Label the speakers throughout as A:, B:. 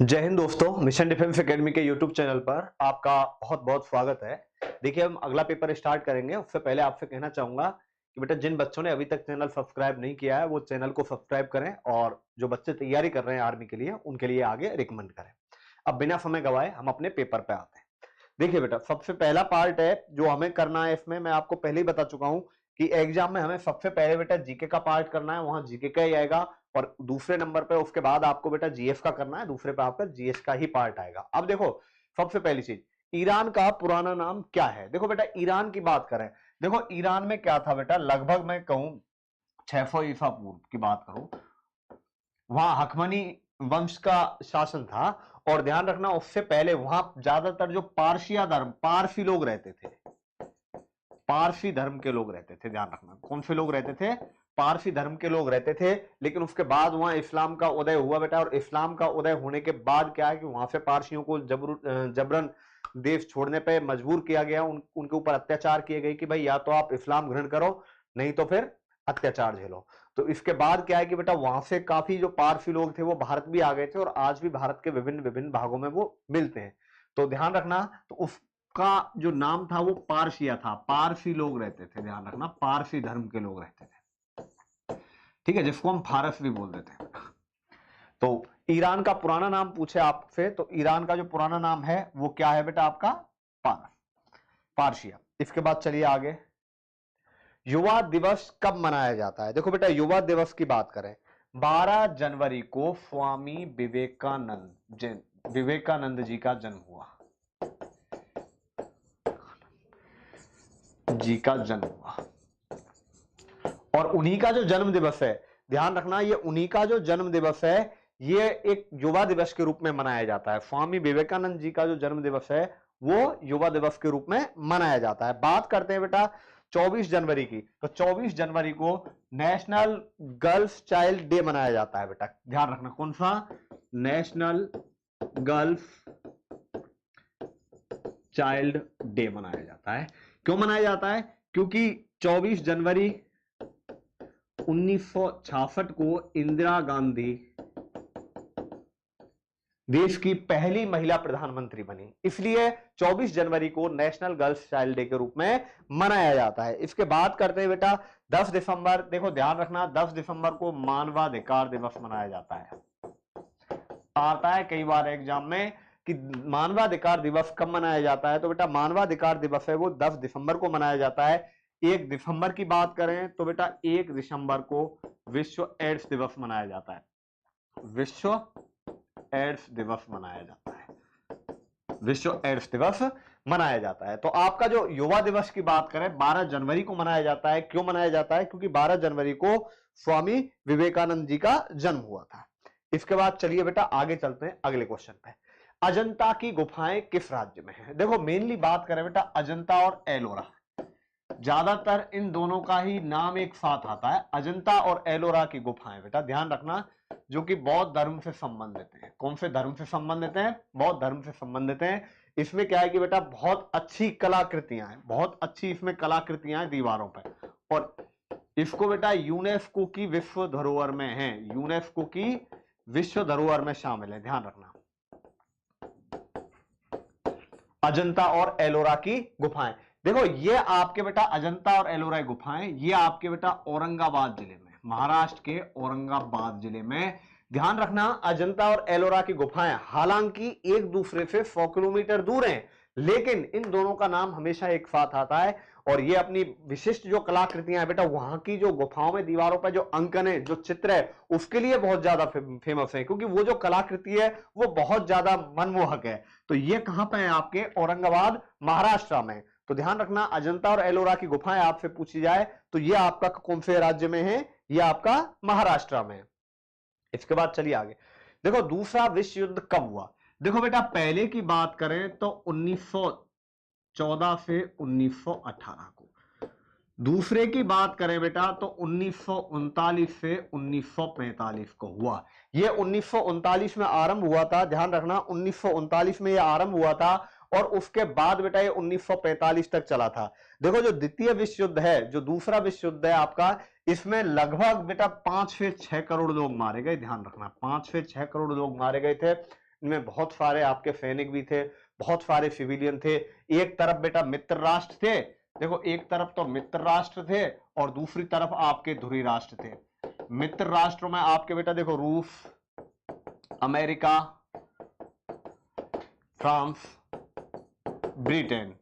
A: जय हिंद दोस्तों, mission defence academy के यूट्यूब चैनल पर आपका बहुत बहुत स्वागत है। देखिए, हम अगला पेपर स्टार्ट करेंगे। उससे पहले आपसे कहना चाहूंगा कि बेटा जिन बच्चों ने अभी तक चैनल सब्सक्राइब नहीं किया है वो चैनल को सब्सक्राइब करें और जो बच्चे तैयारी कर रहे हैं आर्मी के लिए उनके लिए आगे रिकमेंड करें। अब बिना समय गवाए हम अपने पेपर पे आते हैं। देखिए बेटा, सबसे पहला पार्ट है जो हमें करना है। इसमें मैं आपको पहले ही बता चुका हूं कि एग्जाम में हमें सबसे पहले बेटा जीके का पार्ट करना है, वहां जीके का ही आएगा। और दूसरे नंबर पे उसके बाद आपको बेटा जीएस का करना है, दूसरे पे आपका जीएस का ही पार्ट आएगा। अब देखो, सबसे पहली चीज, ईरान का पुराना नाम क्या है। देखो बेटा, ईरान की बात करें, देखो ईरान में क्या था बेटा, लगभग मैं कहूं 600 ईसा पूर्व की बात करूं, वहां हकमनी वंश का शासन था। और ध्यान रखना, उससे पहले वहां ज्यादातर जो पारसिया धर्म, पारसी लोग रहते थे, पारसी धर्म के लोग रहते थे। ध्यान रखना, कौन से लोग रहते थे? पारसी धर्म के लोग रहते थे। लेकिन उसके बाद वहां इस्लाम का उदय हुआ बेटा, और इस्लाम का उदय होने के बाद क्या है कि वहां से पारसियों को जबरन देश छोड़ने पे मजबूर किया गया। उनके ऊपर अत्याचार किए गए कि भाई या तो आप इस्लाम ग्रहण करो, नहीं तो फिर अत्याचार झेलो। तो इसके बाद क्या है कि बेटा वहां से काफी जो पारसी लोग थे वो भारत भी आ गए थे, और आज भी भारत के विभिन्न विभिन्न भागों में वो मिलते हैं। तो ध्यान रखना, तो उसका जो नाम था वो पारसिया था, पारसी लोग रहते थे। ध्यान रखना, पारसी धर्म के लोग रहते थे, ठीक है, जिसको हम फारस भी बोल देते हैं। तो ईरान का पुराना नाम पूछे आपसे, तो ईरान का जो पुराना नाम है वो क्या है बेटा? आपका पारस, पारसिया। इसके बाद चलिए आगे, युवा दिवस कब मनाया जाता है? देखो बेटा, युवा दिवस की बात करें, 12 जनवरी को स्वामी विवेकानंद जी का जन्म हुआ, जी का जन्म हुआ। और उन्हीं का जो जन्म दिवस है, ध्यान रखना, ये उन्हीं का जो जन्म दिवस है, ये एक युवा दिवस के रूप में मनाया जाता है। स्वामी विवेकानंद जी का जो जन्म दिवस है वो युवा दिवस के रूप में मनाया जाता है। बात करते हैं बेटा 24 जनवरी की, तो 24 जनवरी को नेशनल गर्ल्स चाइल्ड डे मनाया जाता है बेटा। ध्यान रखना, कौन सा? नेशनल गर्ल्स चाइल्ड डे मनाया जाता है। क्यों मनाया जाता है? क्योंकि 24 जनवरी 1966 को इंदिरा गांधी देश की पहली महिला प्रधानमंत्री बनी, इसलिए 24 जनवरी को नेशनल गर्ल्स चाइल्ड डे के रूप में मनाया जाता है। इसके बाद करते हैं बेटा 10 दिसंबर। देखो ध्यान रखना, 10 दिसंबर को मानवाधिकार दिवस मनाया जाता है। आता है कई बार एग्जाम में कि मानवाधिकार दिवस कब मनाया जाता है, तो बेटा मानवाधिकार दिवस है वो 10 दिसंबर को मनाया जाता है। 1 दिसंबर की बात करें तो बेटा 1 दिसंबर को विश्व एड्स दिवस मनाया जाता है, विश्व एड्स दिवस मनाया जाता है, विश्व एड्स दिवस मनाया जाता है। तो आपका जो युवा दिवस की बात करें 12 जनवरी को मनाया जाता है। क्यों मनाया जाता है? क्योंकि 12 जनवरी को स्वामी विवेकानंद जी का जन्म हुआ था। इसके बाद चलिए बेटा आगे चलते हैं अगले क्वेश्चन पे। अजंता की गुफाएं किस राज्य में है? देखो मेनली बात करें बेटा अजंता और एलोरा, ज्यादातर इन दोनों का ही नाम एक साथ आता है, अजंता और एलोरा की गुफाएं। बेटा ध्यान रखना, जो कि बौद्ध धर्म से संबंधित हैं। कौन से धर्म से संबंधित हैं? बौद्ध धर्म से संबंधित हैं। इसमें क्या है कि बेटा बहुत अच्छी कलाकृतियां हैं, बहुत अच्छी इसमें कलाकृतियां हैं दीवारों पर, और इसको बेटा यूनेस्को की विश्व धरोहर में है, यूनेस्को की विश्व धरोहर में शामिल है। ध्यान रखना, अजंता और एलोरा की गुफाएं। देखो ये आपके बेटा अजंता और एलोरा गुफाएं, ये आपके बेटा औरंगाबाद जिले में, महाराष्ट्र के औरंगाबाद जिले में। ध्यान रखना, अजंता और एलोरा की गुफाएं हालांकि एक दूसरे से 100 किलोमीटर दूर हैं, लेकिन इन दोनों का नाम हमेशा एक साथ आता है। और ये अपनी विशिष्ट जो कलाकृतियां हैं बेटा, वहां की जो गुफाओं में दीवारों पर जो अंकन है, जो चित्र है, उसके लिए बहुत ज्यादा फेमस है, क्योंकि वो जो कलाकृति है वो बहुत ज्यादा मनमोहक है। तो ये कहां पे है? आपके औरंगाबाद महाराष्ट्र में। तो ध्यान रखना, अजंता और एलोरा की गुफाएं आपसे पूछी जाए तो ये आपका कौन से राज्य में है? ये आपका महाराष्ट्र में। इसके बाद चलिए आगे, देखो दूसरा विश्व युद्ध कब हुआ? देखो बेटा पहले की बात करें तो 1914 से 1918 को, दूसरे की बात करें बेटा तो 1939 से 1945 को हुआ। ये 1939 में आरंभ हुआ था। ध्यान रखना, 1939 में ये आरंभ हुआ था, और उसके बाद बेटा ये 1945 तक चला था। देखो जो द्वितीय विश्व युद्ध है, जो दूसरा विश्व युद्ध है आपका, इसमें लगभग बेटा 5 से 6 करोड़ लोग मारे गए। ध्यान रखना, 5 से 6 करोड़ लोग मारे गए थे। इनमें बहुत सारे आपके सैनिक भी थे, बहुत सारे सिविलियन थे। एक तरफ बेटा मित्र राष्ट्र थे, देखो एक तरफ तो मित्र राष्ट्र थे और दूसरी तरफ आपके धुरी राष्ट्र थे। मित्र राष्ट्रों में आपके बेटा देखो रूस, अमेरिका, फ्रांस, ब्रिटेन,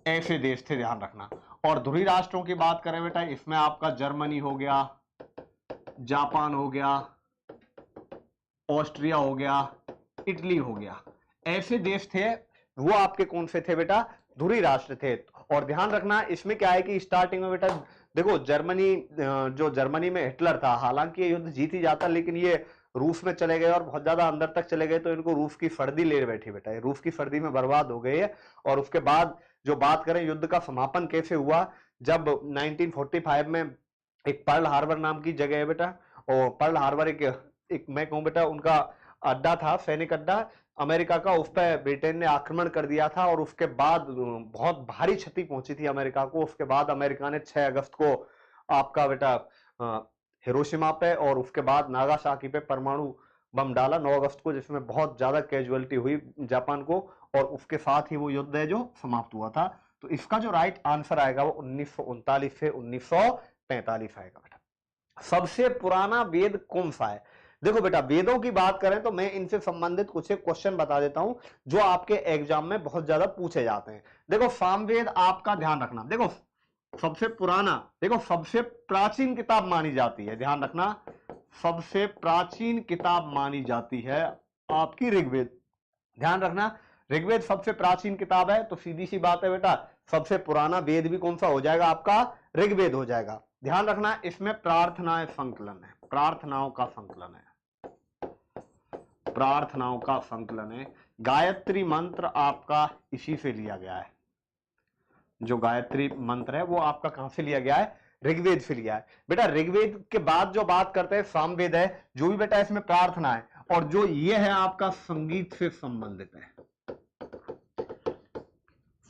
A: ऐसे देश थे, ध्यान रखना। और धुरी राष्ट्रों की बात करें बेटा, इसमें आपका जर्मनी हो गया, जापान हो गया, ऑस्ट्रिया हो गया, इटली हो गया, ऐसे देश थे, वो आपके कौन से थे बेटा, धुरी राष्ट्र थे। और ध्यान रखना इसमें क्या है कि स्टार्टिंग में बेटा देखो जर्मनी, जो जर्मनी में हिटलर था, हालांकि ये युद्ध जीत ही जाता, लेकिन ये रूस में चले गए और बहुत ज्यादा अंदर तक चले गए, तो इनको रूस की सर्दी ले बैठी बेटा, ये रूस की सर्दी में बर्बाद हो गए है। और उसके बाद जो बात करें युद्ध का समापन कैसे हुआ, जब 1945 में एक पर्ल हार्बर नाम की जगह है बेटा, और पर्ल हार्बर एक मैं कहूं बेटा उनका अड्डा था, सैनिक अड्डा अमेरिका का, उस पर ब्रिटेन ने आक्रमण कर दिया था और उसके बाद बहुत भारी क्षति पहुंची थी अमेरिका को। उसके बाद अमेरिका ने 6 अगस्त को आपका बेटा हिरोशिमा पे और उसके बाद नागासाकी पे परमाणु बम डाला 9 अगस्त को, जिसमें बहुत ज्यादा कैजुअलिटी हुई जापान को, और उसके साथ ही वो युद्ध है जो समाप्त हुआ था। तो इसका जो राइट आंसर आएगा वो 1939 से 1945 आएगा बेटा। सबसे पुराना वेद कौन सा है? देखो बेटा वेदों की बात करें तो मैं इनसे संबंधित कुछ एक क्वेश्चन बता देता हूं जो आपके एग्जाम में बहुत ज्यादा पूछे जाते हैं। देखो सामवेद आपका ध्यान रखना, देखो सबसे पुराना, देखो सबसे प्राचीन किताब मानी जाती है, ध्यान रखना सबसे प्राचीन किताब मानी जाती है आपकी ऋग्वेद। ध्यान रखना ऋग्वेद सबसे प्राचीन किताब है, तो सीधी सी बात है बेटा सबसे पुराना वेद भी कौन सा हो जाएगा आपका, ऋग्वेद हो जाएगा। ध्यान रखना इसमें प्रार्थनाएं संकलन है, प्रार्थनाओं का संकलन है, प्रार्थनाओं का संकलन है। गायत्री मंत्र आपका इसी से लिया गया है, जो गायत्री मंत्र है वो आपका कहां से लिया गया है, ऋग्वेद से लिया है बेटा। ऋग्वेद के बाद जो बात करते हैं सामवेद है, जो भी बेटा इसमें प्रार्थना है, और जो ये है आपका संगीत से संबंधित है,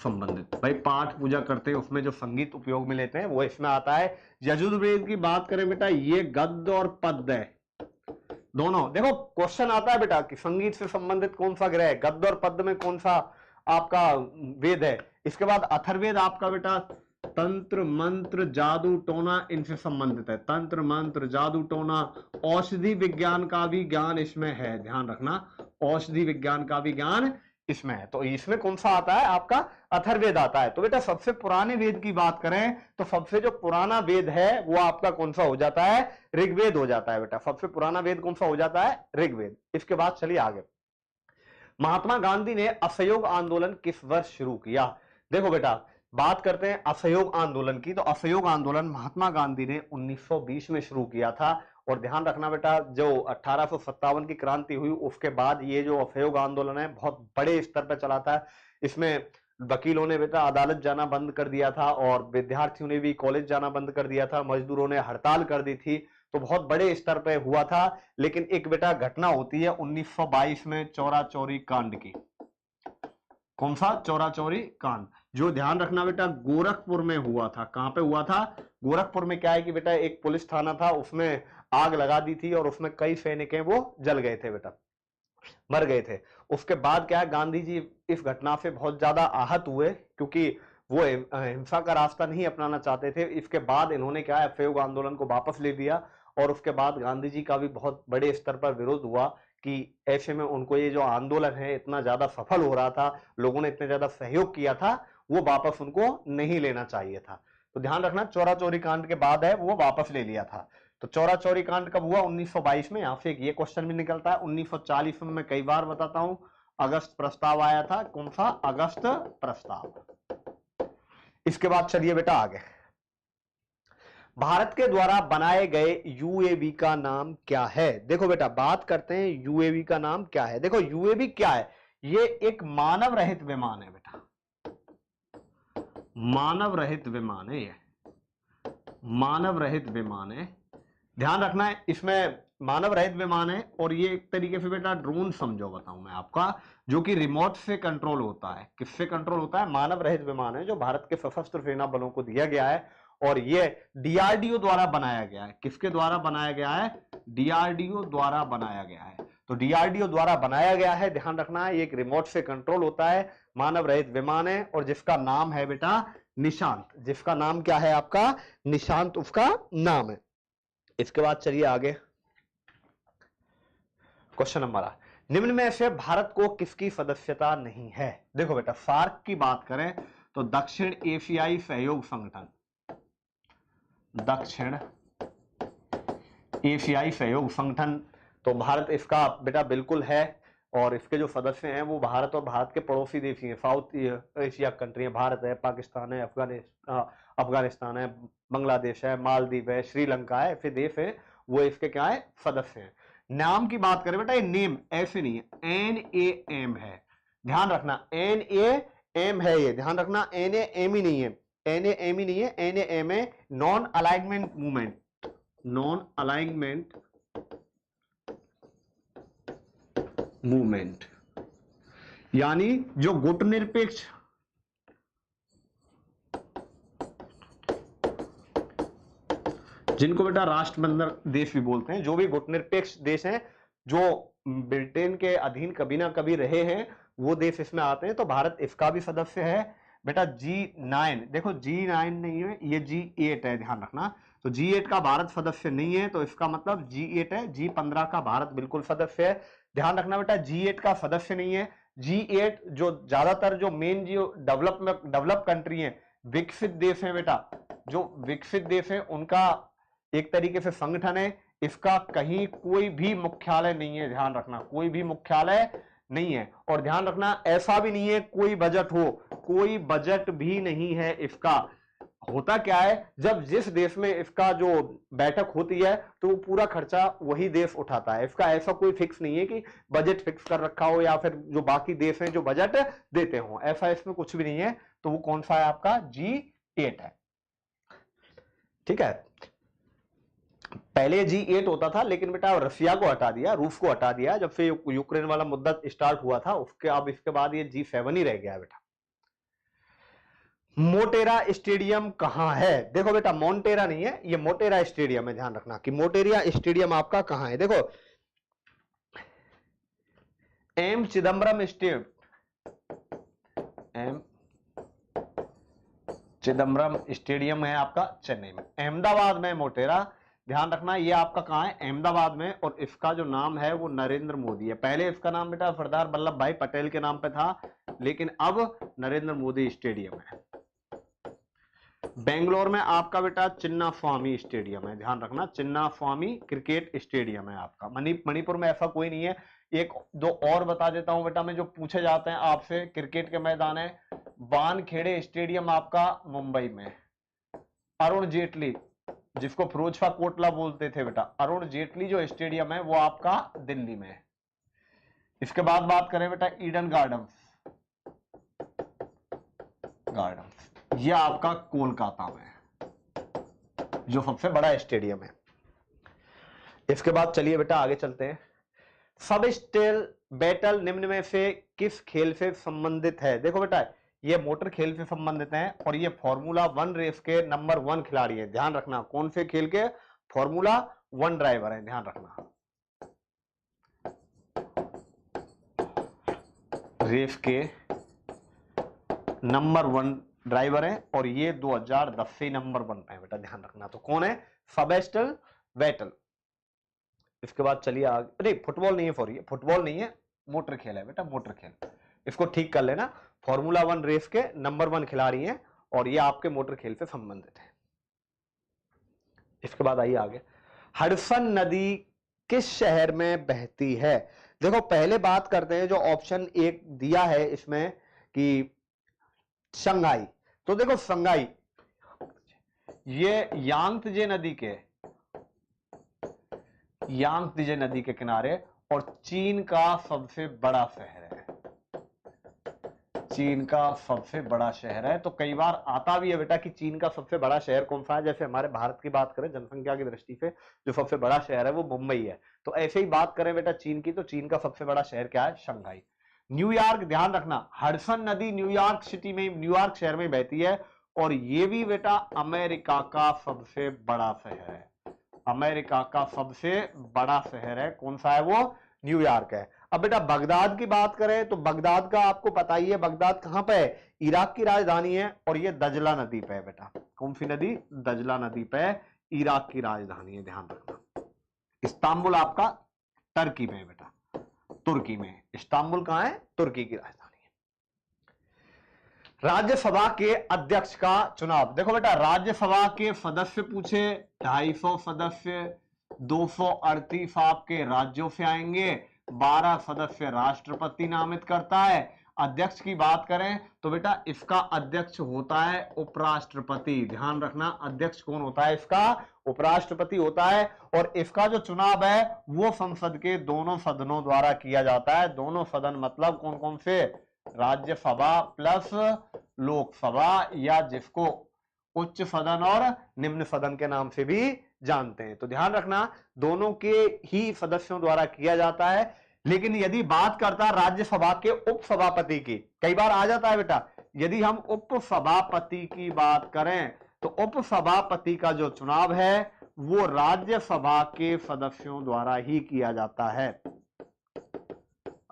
A: संबंधित भाई पाठ पूजा करते हैं उसमें जो संगीत उपयोग में लेते हैं वो इसमें आता है। यजुर्वेद की बात करें बेटा, ये गद्य और पद्य है दोनों। देखो क्वेश्चन आता है बेटा कि संगीत से संबंधित कौन सा ग्रह है, गद्य और पद्य में कौन सा आपका वेद है। इसके बाद अथर्ववेद आपका बेटा तंत्र मंत्र जादू टोना इनसे संबंधित है, तंत्र मंत्र जादू टोना, औषधि विज्ञान का भी ज्ञान इसमें है, ध्यान रखना औषधि विज्ञान का भी ज्ञान इसमें है। तो इसमें कौन सा आता है आपका, अथर्ववेद आता है। तो बेटा सबसे पुराने वेद की बात करें तो सबसे जो पुराना वेद है वो आपका कौन सा हो जाता है, ऋग्वेद हो जाता है बेटा। सबसे पुराना वेद कौन सा हो जाता है, ऋग्वेद। इसके बाद चलिए आगे, महात्मा गांधी ने असहयोग आंदोलन किस वर्ष शुरू किया। देखो बेटा बात करते हैं असहयोग आंदोलन की, तो असहयोग आंदोलन महात्मा गांधी ने 1920 में शुरू किया था। और ध्यान रखना बेटा जो 1857 की क्रांति हुई उसके बाद ये जो असहयोग आंदोलन है बहुत बड़े स्तर पर चला था। इसमें वकीलों ने बेटा अदालत जाना बंद कर दिया था और विद्यार्थियों ने भी कॉलेज जाना बंद कर दिया था, मजदूरों ने हड़ताल कर दी थी, तो बहुत बड़े स्तर पे हुआ था। लेकिन एक बेटा घटना होती है 1922 में चौरा चौरी कांड की। कौन सा, चौरा चौरी कांड, जो ध्यान रखना बेटा गोरखपुर में हुआ था। कहां पे हुआ था, गोरखपुर में। क्या है कि बेटा एक पुलिस थाना था, उसमें आग लगा दी थी और उसमें कई सैनिक हैं वो जल गए थे बेटा, मर गए थे। उसके बाद क्या है गांधी जी इस घटना से बहुत ज्यादा आहत हुए क्योंकि वो हिंसा का रास्ता नहीं अपनाना चाहते थे। इसके बाद इन्होंने क्या है असहयोग आंदोलन को वापस ले लिया और उसके बाद गांधी जी का भी बहुत बड़े स्तर पर विरोध हुआ कि ऐसे में उनको ये जो आंदोलन है इतना ज्यादा सफल हो रहा था, लोगों ने इतने ज्यादा सहयोग किया था, वो वापस उनको नहीं लेना चाहिए था। तो ध्यान रखना चौरा चौरी कांड के बाद है वो वापस ले लिया था। तो चौरा चौरी कांड कब हुआ, 1922 में। यहां से ये क्वेश्चन भी निकलता है। 1940 में मैं कई बार बताता हूं अगस्त प्रस्ताव आया था। कौन सा, अगस्त प्रस्ताव। इसके बाद चलिए बेटा आगे, भारत के द्वारा बनाए गए यूएवी का नाम क्या है। देखो बेटा बात करते हैं यूएवी का नाम क्या है। देखो यूएवी क्या है, ये एक मानव रहित विमान है बेटा, मानव रहित विमान है, ये मानव रहित विमान है। ध्यान रखना है इसमें मानव रहित विमान है और ये एक तरीके से बेटा ड्रोन समझो बताऊं मैं आपका, जो कि रिमोट से कंट्रोल होता है। किससे कंट्रोल होता है, मानव रहित विमान है जो भारत के सशस्त्र सेना बलों को दिया गया है और ये डीआरडीओ द्वारा बनाया गया है। किसके द्वारा बनाया गया है, डीआरडीओ द्वारा बनाया गया है। तो डीआरडीओ द्वारा बनाया गया है, ध्यान रखना है, ये एक रिमोट से कंट्रोल होता है, मानव रहित विमान है और जिसका नाम है बेटा निशांत। जिसका नाम क्या है आपका? निशांत उसका नाम है। इसके बाद चलिए आगे, क्वेश्चन नंबर 8, निम्न में से भारत को किसकी सदस्यता नहीं है? देखो बेटा, सार्क की बात करें तो दक्षिण एशियाई सहयोग संगठन, दक्षिण एशियाई सहयोग संगठन, तो भारत इसका बेटा बिल्कुल है। और इसके जो सदस्य हैं वो भारत और भारत के पड़ोसी देश हैं, साउथ एशिया कंट्री है, भारत है, पाकिस्तान है, अफगानिस्तान है, बांग्लादेश है, मालदीव है, श्रीलंका है, ऐसे देश है, वो इसके क्या है? सदस्य हैं। नाम की बात करें बेटा, ये नेम ऐसे नहीं है, NAM है, ध्यान रखना, NAM है, ये ध्यान रखना, NAM ही नहीं है, NAM ही नहीं है, NAM है, non alignment movement, non alignment movement, यानी जो गुटनिरपेक्ष जिनको बेटा राष्ट्रबंधन देश भी बोलते हैं, जो भी गुटनिरपेक्ष देश हैं जो ब्रिटेन के अधीन कभी ना कभी रहे हैं, वो देश इसमें आते हैं। तो भारत इसका भी सदस्य है बेटा। G9, देखो G9 नहीं है, ये G8 है, ध्यान रखना। तो G8 का भारत सदस्य नहीं है, तो इसका मतलब G8 है। G15 का भारत बिल्कुल सदस्य है, ध्यान रखना बेटा। G8 का सदस्य नहीं है। G8 जो ज्यादातर जो मेन जो डेवलप कंट्री है, विकसित देश है बेटा, जो विकसित देश है उनका एक तरीके से संगठन है। इसका कहीं कोई भी मुख्यालय नहीं है, ध्यान रखना, कोई भी मुख्यालय नहीं है। और ध्यान रखना, ऐसा भी नहीं है कोई बजट हो, कोई बजट भी नहीं है इसका। होता क्या है, जब जिस देश में इसका जो बैठक होती है तो वो पूरा खर्चा वही देश उठाता है। इसका ऐसा कोई फिक्स नहीं है कि बजट फिक्स कर रखा हो या फिर जो बाकी देश हैं जो बजट देते हो, ऐसा इसमें कुछ भी नहीं है। तो वो कौन सा है आपका? G8 है, ठीक है। पहले G8 होता था, लेकिन बेटा रशिया को हटा दिया, रूस को हटा दिया जब से यूक्रेन वाला मुद्दा स्टार्ट हुआ था, उसके अब इसके बाद ये G7 ही रह गया है बेटा। मोटेरा स्टेडियम कहां है? देखो बेटा, मोन्टेरा नहीं है, ये मोटेरा स्टेडियम है, ध्यान रखना कि मोटेरा स्टेडियम आपका कहां है। देखो, M Chidambaram stadium, M Chidambaram stadium है आपका चेन्नई में। अहमदाबाद में मोटेरा, ध्यान रखना, ये आपका कहां है? अहमदाबाद में। और इसका जो नाम है वो नरेंद्र मोदी है। पहले इसका नाम बेटा सरदार वल्लभ भाई पटेल के नाम पे था, लेकिन अब नरेंद्र मोदी स्टेडियम है। बेंगलोर में आपका बेटा चिन्ना स्वामी स्टेडियम है, ध्यान रखना, चिन्ना स्वामी क्रिकेट स्टेडियम है आपका। मणिपुर में ऐसा कोई नहीं है। एक दो और बता देता हूं बेटा मैं, जो पूछे जाते हैं आपसे, क्रिकेट के मैदान है, वानखेड़े स्टेडियम आपका मुंबई में। अरुण जेटली, जिसको फिरोजशाह कोटला बोलते थे बेटा, अरुण जेटली जो स्टेडियम है वो आपका दिल्ली में है। इसके बाद बात करें बेटा ईडन गार्डन्स, ये आपका कोलकाता में, जो सबसे बड़ा स्टेडियम है। इसके बाद चलिए बेटा आगे चलते हैं। सब स्टेल बैटल निम्न में से किस खेल से संबंधित है? देखो बेटा, ये मोटर खेल से संबंधित है और ये फॉर्मूला 1 रेस के नंबर 1 खिलाड़ी है, ध्यान रखना। कौन से खेल के? फॉर्मूला 1 ड्राइवर है, ध्यान रखना। रेस के नंबर 1 ड्राइवर है और ये 2010 से नंबर 1 पे है बेटा, ध्यान रखना। तो कौन है? Sebastian Vettel. इसके बाद चलिए आगे। अरे फुटबॉल नहीं है, फॉर ये फुटबॉल नहीं है, मोटर खेल है बेटा, मोटर खेल, इसको ठीक कर लेना। फॉर्मूला 1 रेस के नंबर 1 खिलाड़ी हैं और ये आपके मोटर खेल से संबंधित है। इसके बाद आइए आगे। हडसन नदी किस शहर में बहती है? देखो पहले बात करते हैं, जो ऑप्शन 1 दिया है इसमें कि शंघाई, तो देखो शंघाई ये यांगत्जे नदी के किनारे और चीन का सबसे बड़ा शहर है, चीन का सबसे बड़ा शहर है। तो कई बार आता भी है बेटा कि चीन का सबसे बड़ा शहर कौन सा है। जैसे हमारे भारत की बात करें जनसंख्या की दृष्टि से, जो सबसे बड़ा शहर है वो मुंबई है। तो ऐसे ही बात करें बेटा चीन की, तो चीन का सबसे बड़ा शहर क्या है? शंघाई। न्यूयॉर्क, ध्यान रखना, हडसन नदी न्यूयॉर्क सिटी में, न्यूयॉर्क शहर में बहती है और ये भी बेटा अमेरिका का सबसे बड़ा शहर है। अमेरिका का सबसे बड़ा शहर है, कौन सा है वो? न्यूयॉर्क है। अब बेटा बगदाद की बात करें तो बगदाद का आपको पता ही है, बगदाद कहां पे है, इराक की राजधानी है और ये दजला नदी पे है बेटा। कौन सी नदी, दजला नदी पे इराक की राजधानी है, ध्यान रखना। इस्तांबुल आपका टर्की में है बेटा, तुर्की में। इस्तांबुल कहां है, तुर्की की राजधानी है। राज्यसभा के अध्यक्ष का चुनाव, देखो बेटा राज्यसभा के सदस्य पूछे 250 सदस्य, 238 आपके राज्यों से आएंगे, 12 सदस्य राष्ट्रपति नामित करता है। अध्यक्ष की बात करें तो बेटा इसका अध्यक्ष होता है उपराष्ट्रपति, ध्यान रखना। अध्यक्ष कौन होता है इसका, उपराष्ट्रपति होता है। और इसका जो चुनाव है वो संसद के दोनों सदनों द्वारा किया जाता है। दोनों सदन मतलब कौन कौन से, राज्यसभा प्लस लोकसभा, या जिसको उच्च सदन और निम्न सदन के नाम से भी जानते हैं। तो ध्यान रखना दोनों के ही सदस्यों द्वारा किया जाता है। लेकिन यदि बात करता है राज्यसभा के उपसभापति की, कई बार आ जाता है बेटा, यदि हम उपसभापति की बात करें तो उपसभापति का जो चुनाव है वो राज्यसभा के सदस्यों द्वारा ही किया जाता है,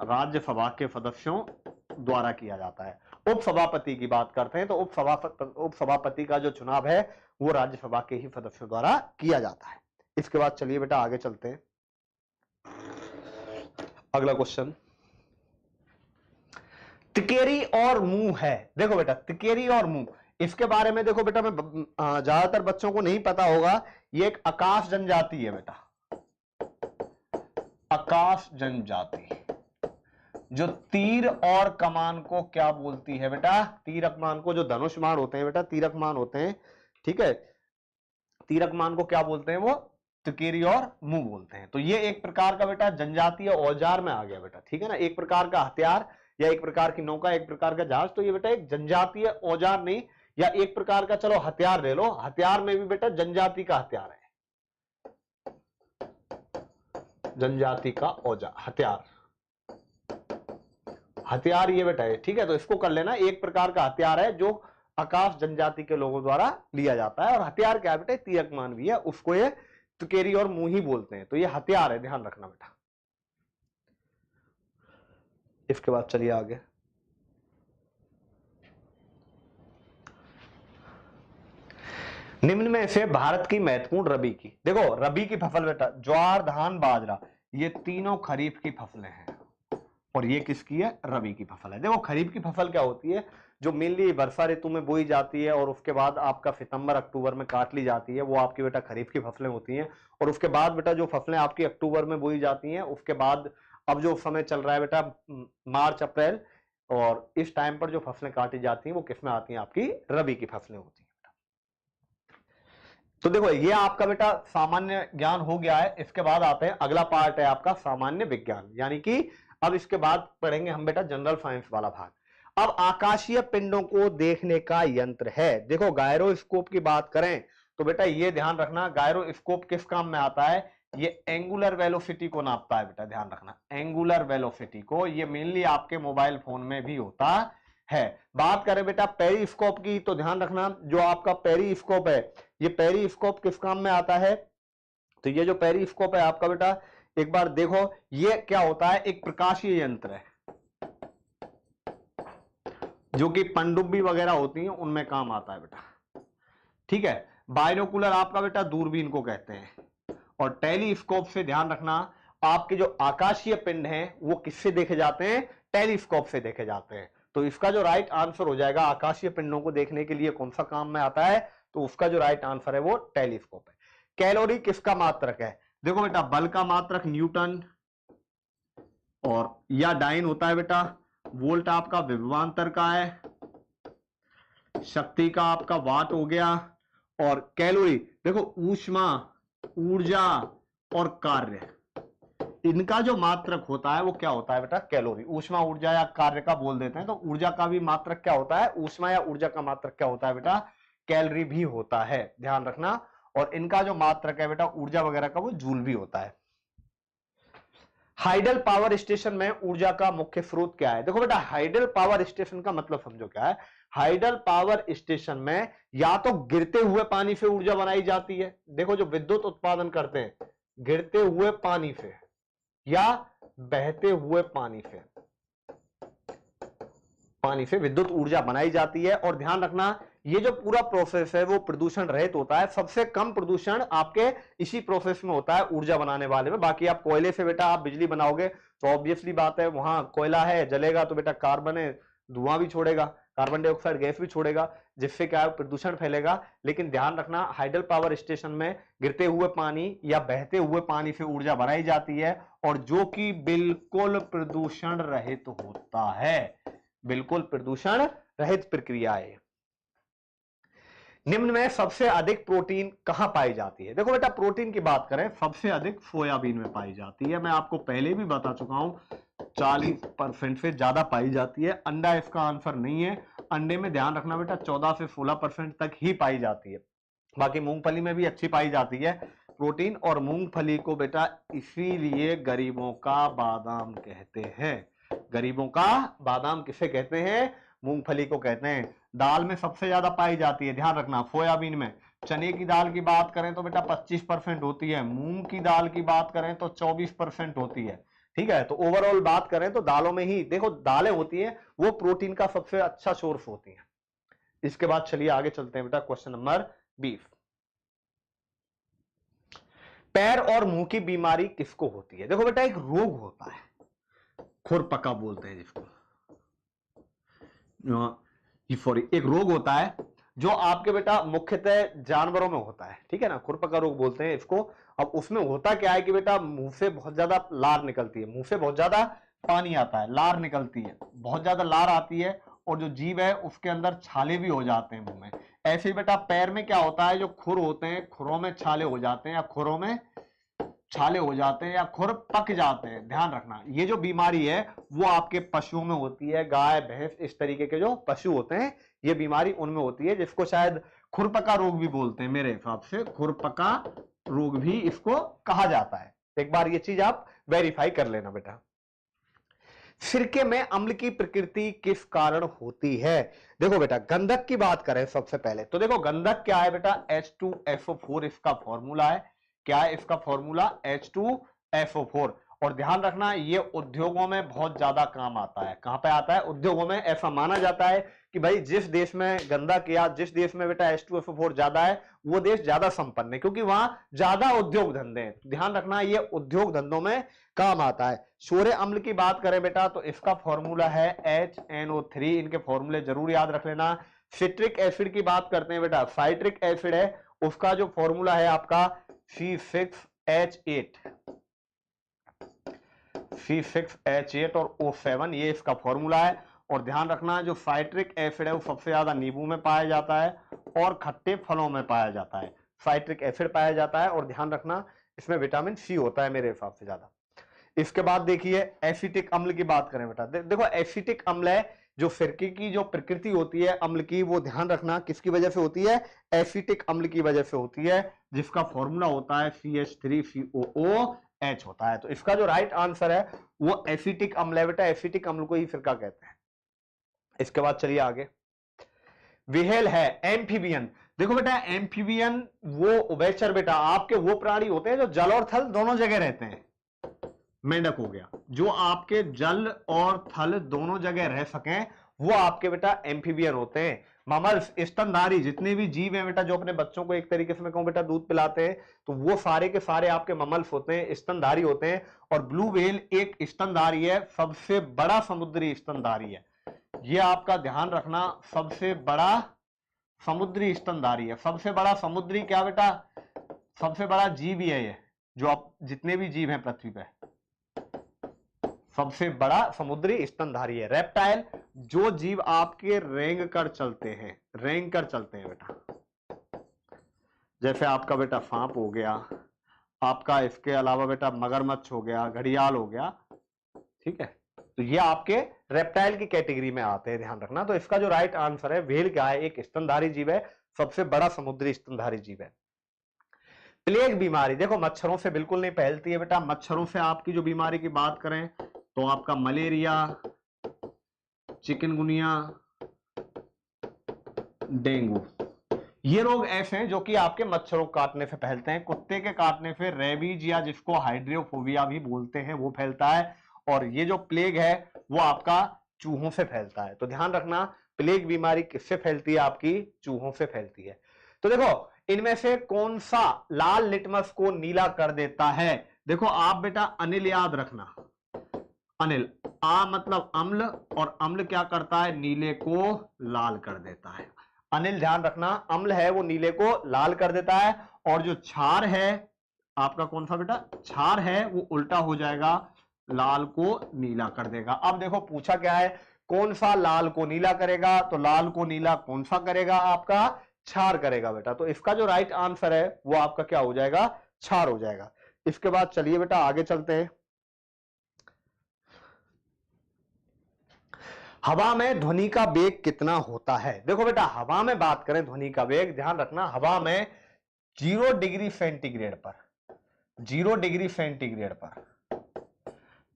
A: राज्यसभा के सदस्यों द्वारा किया जाता है। उपसभापति की बात करते हैं तो उपसभापति का जो चुनाव है वो राज्यसभा के ही सदस्यों द्वारा किया जाता है। इसके बाद चलिए बेटा आगे चलते हैं। अगला क्वेश्चन, तिकेरी और मुंह है। देखो बेटा तिकेरी और मुंह, इसके बारे में देखो बेटा, मैं ज्यादातर बच्चों को नहीं पता होगा, ये एक आकाश जनजाति है बेटा, आकाश जनजाति, जो तीर और कमान को क्या बोलती है बेटा, तीर कमान को, जो धनुष्मान होते हैं बेटा, तीर कमान होते हैं, ठीक है, तीर कमान को क्या बोलते हैं, वो तिकेरी और मुंह बोलते हैं। तो ये एक प्रकार का बेटा जनजातीय औजार में आ गया बेटा, ठीक है ना, एक प्रकार का हथियार या एक प्रकार की नौका, एक प्रकार का जहाज। तो ये बेटा एक जनजातीय औजार नहीं, या एक प्रकार का चलो हथियार ले लो, हथियार में भी बेटा जनजाति का हथियार है, जनजाति का औजार, हथियार, हथियार ये बेटा है, ठीक है। तो इसको कर लेना, एक प्रकार का हथियार है जो आकाश जनजाति के लोगों द्वारा लिया जाता है। और हथियार क्या है बेटा, तीर कमान भी है, उसको ये तिकेरी और मुंह ही बोलते हैं। तो ये हथियार है, ध्यान रखना बेटा। इसके बाद चलिए आगे, निम्न में से भारत की महत्वपूर्ण रबी की, देखो रबी की फसल बेटा ज्वार धान बाजरा, ये तीनों खरीफ की फसलें हैं और ये किसकी है, रबी की फसल है। देखो खरीफ की फसल क्या होती है, जो मेनली वर्षा ऋतु में बोई जाती है और उसके बाद आपका सितंबर अक्टूबर में काट ली जाती है, वो आपकी बेटा खरीफ की फसलें होती हैं। और उसके बाद बेटा जो फसलें आपकी अक्टूबर में बोई जाती हैं, उसके बाद अब जो समय चल रहा है बेटा मार्च अप्रैल, और इस टाइम पर जो फसलें काटी जाती हैं वो किसमें आती हैं, आपकी रबी की फसलें होती हैं। तो देखो ये आपका बेटा सामान्य ज्ञान हो गया है। इसके बाद आते हैं, अगला पार्ट है आपका सामान्य विज्ञान, यानी कि अब इसके बाद पढ़ेंगे हम बेटा जनरल साइंस वाला भाग। अब आकाशीय पिंडों को देखने का यंत्र है। देखो गायरोस्कोप की बात करें तो बेटा ये ध्यान रखना, गायरोस्कोप किस काम में आता है, ये एंगुलर वेलोसिटी को नापता है बेटा, ध्यान रखना एंगुलर वेलोसिटी को। ये मेनली आपके मोबाइल फोन में भी होता है। बात करें बेटा पेरिस्कोप की तो ध्यान रखना, जो आपका पेरिस्कोप है, ये पेरिस्कोप किस काम में आता है, तो ये जो पेरिस्कोप है आपका बेटा, एक बार देखो ये क्या होता है, एक प्रकाशीय यंत्र है जो कि पनडुब्बी वगैरह होती हैं उनमें काम आता है बेटा, ठीक है। बाइनोकुलर आपका बेटा दूरबीन को कहते हैं। और टेलीस्कोप से ध्यान रखना, आपके जो आकाशीय पिंड हैं वो किससे देखे जाते हैं, टेलीस्कोप से देखे जाते हैं। तो इसका जो राइट आंसर हो जाएगा, आकाशीय पिंडों को देखने के लिए कौन सा काम में आता है, तो उसका जो राइट आंसर है वो टेलीस्कोप है। कैलोरी किसका मात्रक है, देखो बेटा बल का मात्रक न्यूटन, और या डाइन होता है बेटा, वोल्ट आपका विभवांतर का है, शक्ति का आपका वाट हो गया, और कैलोरी देखो ऊष्मा, ऊर्जा और कार्य, इनका जो मात्रक होता है वो क्या होता है बेटा, कैलोरी। ऊष्मा ऊर्जा या कार्य का बोल देते हैं, तो ऊर्जा का भी मात्रक क्या होता है, ऊष्मा या ऊर्जा का मात्रक क्या होता है बेटा, कैलोरी भी होता है, ध्यान रखना। और इनका जो मात्रक है बेटा ऊर्जा वगैरह का, वो जूल भी होता है। हाइडल पावर स्टेशन में ऊर्जा का मुख्य स्रोत क्या है, देखो बेटा हाइडल पावर स्टेशन का मतलब समझो क्या है। हाइडल पावर स्टेशन में या तो गिरते हुए पानी से ऊर्जा बनाई जाती है, देखो जो विद्युत उत्पादन करते हैं गिरते हुए पानी से, या बहते हुए पानी से विद्युत ऊर्जा बनाई जाती है। और ध्यान रखना ये जो पूरा प्रोसेस है वो प्रदूषण रहित होता है। सबसे कम प्रदूषण आपके इसी प्रोसेस में होता है ऊर्जा बनाने वाले में। बाकी आप कोयले से बेटा आप बिजली बनाओगे तो ऑब्वियसली बात है वहां कोयला है, जलेगा तो बेटा कार्बन है, धुआं भी छोड़ेगा, कार्बन डाइऑक्साइड गैस भी छोड़ेगा, जिससे क्या प्रदूषण फैलेगा। लेकिन ध्यान रखना हाइडल पावर स्टेशन में गिरते हुए पानी या बहते हुए पानी से ऊर्जा बनाई जाती है और जो कि बिल्कुल प्रदूषण रहित होता है, बिल्कुल प्रदूषण रहित प्रक्रिया है। निम्न में सबसे अधिक प्रोटीन कहां पाई जाती है? देखो बेटा प्रोटीन की बात करें सबसे अधिक सोयाबीन में पाई जाती है। मैं आपको पहले भी बता चुका हूं 40% से ज्यादा पाई जाती है। अंडा इसका आंसर नहीं है। अंडे में ध्यान रखना बेटा 14 से 16% तक ही पाई जाती है। बाकी मूंगफली में भी अच्छी पाई जाती है प्रोटीन। और मूंगफली को बेटा इसीलिए गरीबों का बादाम कहते हैं। गरीबों का बादाम किसे कहते हैं? मूंगफली को कहते हैं। दाल में सबसे ज्यादा पाई जाती है, ध्यान रखना सोयाबीन में। चने की दाल की बात करें तो बेटा 25% होती है। मूंग की दाल की बात करें तो 24% होती है। ठीक है, तो ओवरऑल बात करें तो दालों में ही देखो दालें होती हैं वो प्रोटीन का सबसे अच्छा सोर्स होती हैं। इसके बाद चलिए आगे चलते हैं बेटा क्वेश्चन नंबर 20। पैर और मुंह की बीमारी किसको होती है? देखो बेटा एक रोग होता है, खुरपका बोलते हैं जिसको, सॉरी एक रोग होता है जो आपके बेटा मुख्यतः जानवरों में होता है। ठीक है ना, खुरपका रोग बोलते हैं इसको। अब उसमें होता क्या है कि बेटा मुंह से बहुत ज्यादा लार निकलती है, मुंह से बहुत ज्यादा पानी आता है, लार निकलती है, बहुत ज्यादा लार आती है और जो जीभ है उसके अंदर छाले भी हो जाते हैं मुंह में। ऐसे ही बेटा पैर में क्या होता है, जो खुर होते हैं खुरों में छाले हो जाते हैं या खुरों में छाले हो जाते हैं या खुर पक जाते हैं। ध्यान रखना ये जो बीमारी है वो आपके पशुओं में होती है, गाय भैंस इस तरीके के जो पशु होते हैं ये बीमारी उनमें होती है, जिसको शायद खुरपका रोग भी बोलते हैं। मेरे हिसाब से खुरपका रोग भी इसको कहा जाता है। एक बार ये चीज आप वेरीफाई कर लेना बेटा। सिरके में अम्ल की प्रकृति किस कारण होती है? देखो बेटा गंधक की बात करें सबसे पहले तो देखो गंधक क्या है बेटा, H2SO4 इसका फॉर्मूला है। क्या है इसका फॉर्मूला? H2SO4। और ध्यान रखना ये उद्योगों में बहुत ज्यादा काम आता है। कहां पे आता है? उद्योगों में। ऐसा माना जाता है कि भाई जिस देश में गंधक या जिस देश में बेटा H2SO4 ज्यादा है वो देश ज्यादा संपन्न है, क्योंकि वहां ज्यादा उद्योग धंधे हैं। ध्यान रखना ये उद्योग धंधों में काम आता है। सोरे अम्ल की बात करें बेटा तो इसका फॉर्मूला है HNO3। इनके फॉर्मूले जरूर याद रख लेना। सिट्रिक एसिड की बात करते हैं बेटा, साइट्रिक एसिड है उसका जो फॉर्मूला है आपका C6H8 और O7 ये इसका फॉर्मूला है। और ध्यान रखना जो साइट्रिक एसिड है वो सबसे ज्यादा नींबू में पाया जाता है और खट्टे फलों में पाया जाता है। साइट्रिक एसिड पाया जाता है और ध्यान रखना इसमें विटामिन सी होता है मेरे हिसाब से ज्यादा। इसके बाद देखिए एसिटिक अम्ल की बात करें बेटा, देखो एसिटिक अम्ल है जो सिरके की जो प्रकृति होती है अम्ल की, वो ध्यान रखना किसकी वजह से होती है? एसिटिक अम्ल की वजह से होती है, जिसका फॉर्मूला होता है CH3COOH होता है। तो इसका जो राइट आंसर है वो एसिटिक अम्ल है बेटा, एसिटिक अम्ल को ही सिरका कहते हैं। इसके बाद चलिए आगे। विहेल है एम्फीबियन। देखो बेटा एम्फीबियन वो उभयचर बेटा आपके वो प्राणी होते हैं जो जल और थल दोनों जगह रहते हैं। मेंढक हो गया, जो आपके जल और थल दोनों जगह रह सकें वो आपके बेटा एम्फीबियन होते हैं। ममल्स स्तनधारी जितने भी जीव हैं बेटा जो अपने बच्चों को एक तरीके से मैं कहूं बेटा दूध पिलाते हैं तो वो सारे के सारे आपके ममल्स होते हैं, स्तनधारी होते हैं। और ब्लू व्हेल एक स्तनधारी है, सबसे बड़ा समुद्री स्तनधारी है। ये आपका ध्यान रखना, सबसे बड़ा समुद्री स्तनधारी है। सबसे बड़ा समुद्री क्या बेटा? सबसे बड़ा जीव ही है ये, जो आप जितने भी जीव हैं पृथ्वी पे सबसे बड़ा समुद्री स्तनधारी है। रेप्टाइल जो जीव आपके रेंग कर चलते हैं, रेंग कर चलते हैं बेटा, जैसे आपका बेटा सांप हो गया, आपका इसके अलावा बेटा मगरमच्छ हो गया, घड़ियाल हो गया। ठीक है, तो ये आपके रेप्टाइल की कैटेगरी में आते हैं, ध्यान रखना। तो इसका जो राइट आंसर है व्हेल क्या है? एक स्तनधारी जीव है, सबसे बड़ा समुद्री स्तनधारी जीव है। प्लेग बीमारी देखो मच्छरों से बिल्कुल नहीं फैलती है बेटा। मच्छरों से आपकी जो बीमारी की बात करें तो आपका मलेरिया, चिकनगुनिया, डेंगू, ये रोग ऐसे हैं जो कि आपके मच्छरों काटने से फैलते हैं। कुत्ते के काटने से रेबीज या जिसको हाइड्रोफोबिया भी बोलते हैं वो फैलता है। और ये जो प्लेग है वो आपका चूहों से फैलता है। तो ध्यान रखना, प्लेग बीमारी किससे फैलती है? आपकी चूहों से फैलती है। तो देखो इनमें से कौन सा लाल लिटमस को नीला कर देता है? देखो आप बेटा अनिल याद रखना, अनिल, आ मतलब अम्ल, और अम्ल क्या करता है? नीले को लाल कर देता है। अनिल ध्यान रखना, अम्ल है वो नीले को लाल कर देता है, और जो क्षार है आपका कौन सा बेटा? क्षार है वो उल्टा हो जाएगा, लाल को नीला कर देगा। अब देखो पूछा क्या है, कौन सा लाल को नीला करेगा? तो लाल को नीला कौन सा करेगा? आपका क्षार करेगा बेटा। तो इसका जो राइट आंसर है वो आपका क्या हो जाएगा? क्षार हो जाएगा। इसके बाद चलिए बेटा आगे चलते हैं। हवा में ध्वनि का वेग कितना होता है? देखो बेटा हवा में बात करें ध्वनि का वेग, ध्यान रखना हवा में 0 डिग्री सेंटीग्रेड पर, 0 डिग्री सेंटीग्रेड पर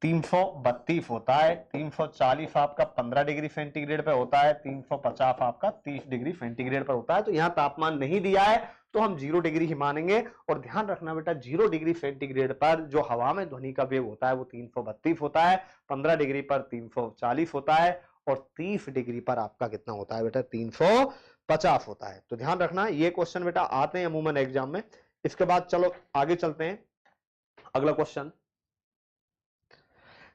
A: 332 होता है, 340 आपका 15 डिग्री सेंटीग्रेड पे होता है, 350 आपका 30 डिग्री सेंटीग्रेड पर होता है। तो यहां तापमान नहीं दिया है तो हम 0 डिग्री ही मानेंगे। और ध्यान रखना बेटा 0 डिग्री सेंटीग्रेड पर जो हवा में ध्वनि का वेग होता है वो 332 होता है, 15 डिग्री पर 340 होता है, और 30 डिग्री पर आपका कितना होता है बेटा? 350 होता है। तो ध्यान रखना ये क्वेश्चन बेटा आते हैं अमूमन एग्जाम में। इसके बाद चलो आगे चलते हैं, अगला क्वेश्चन।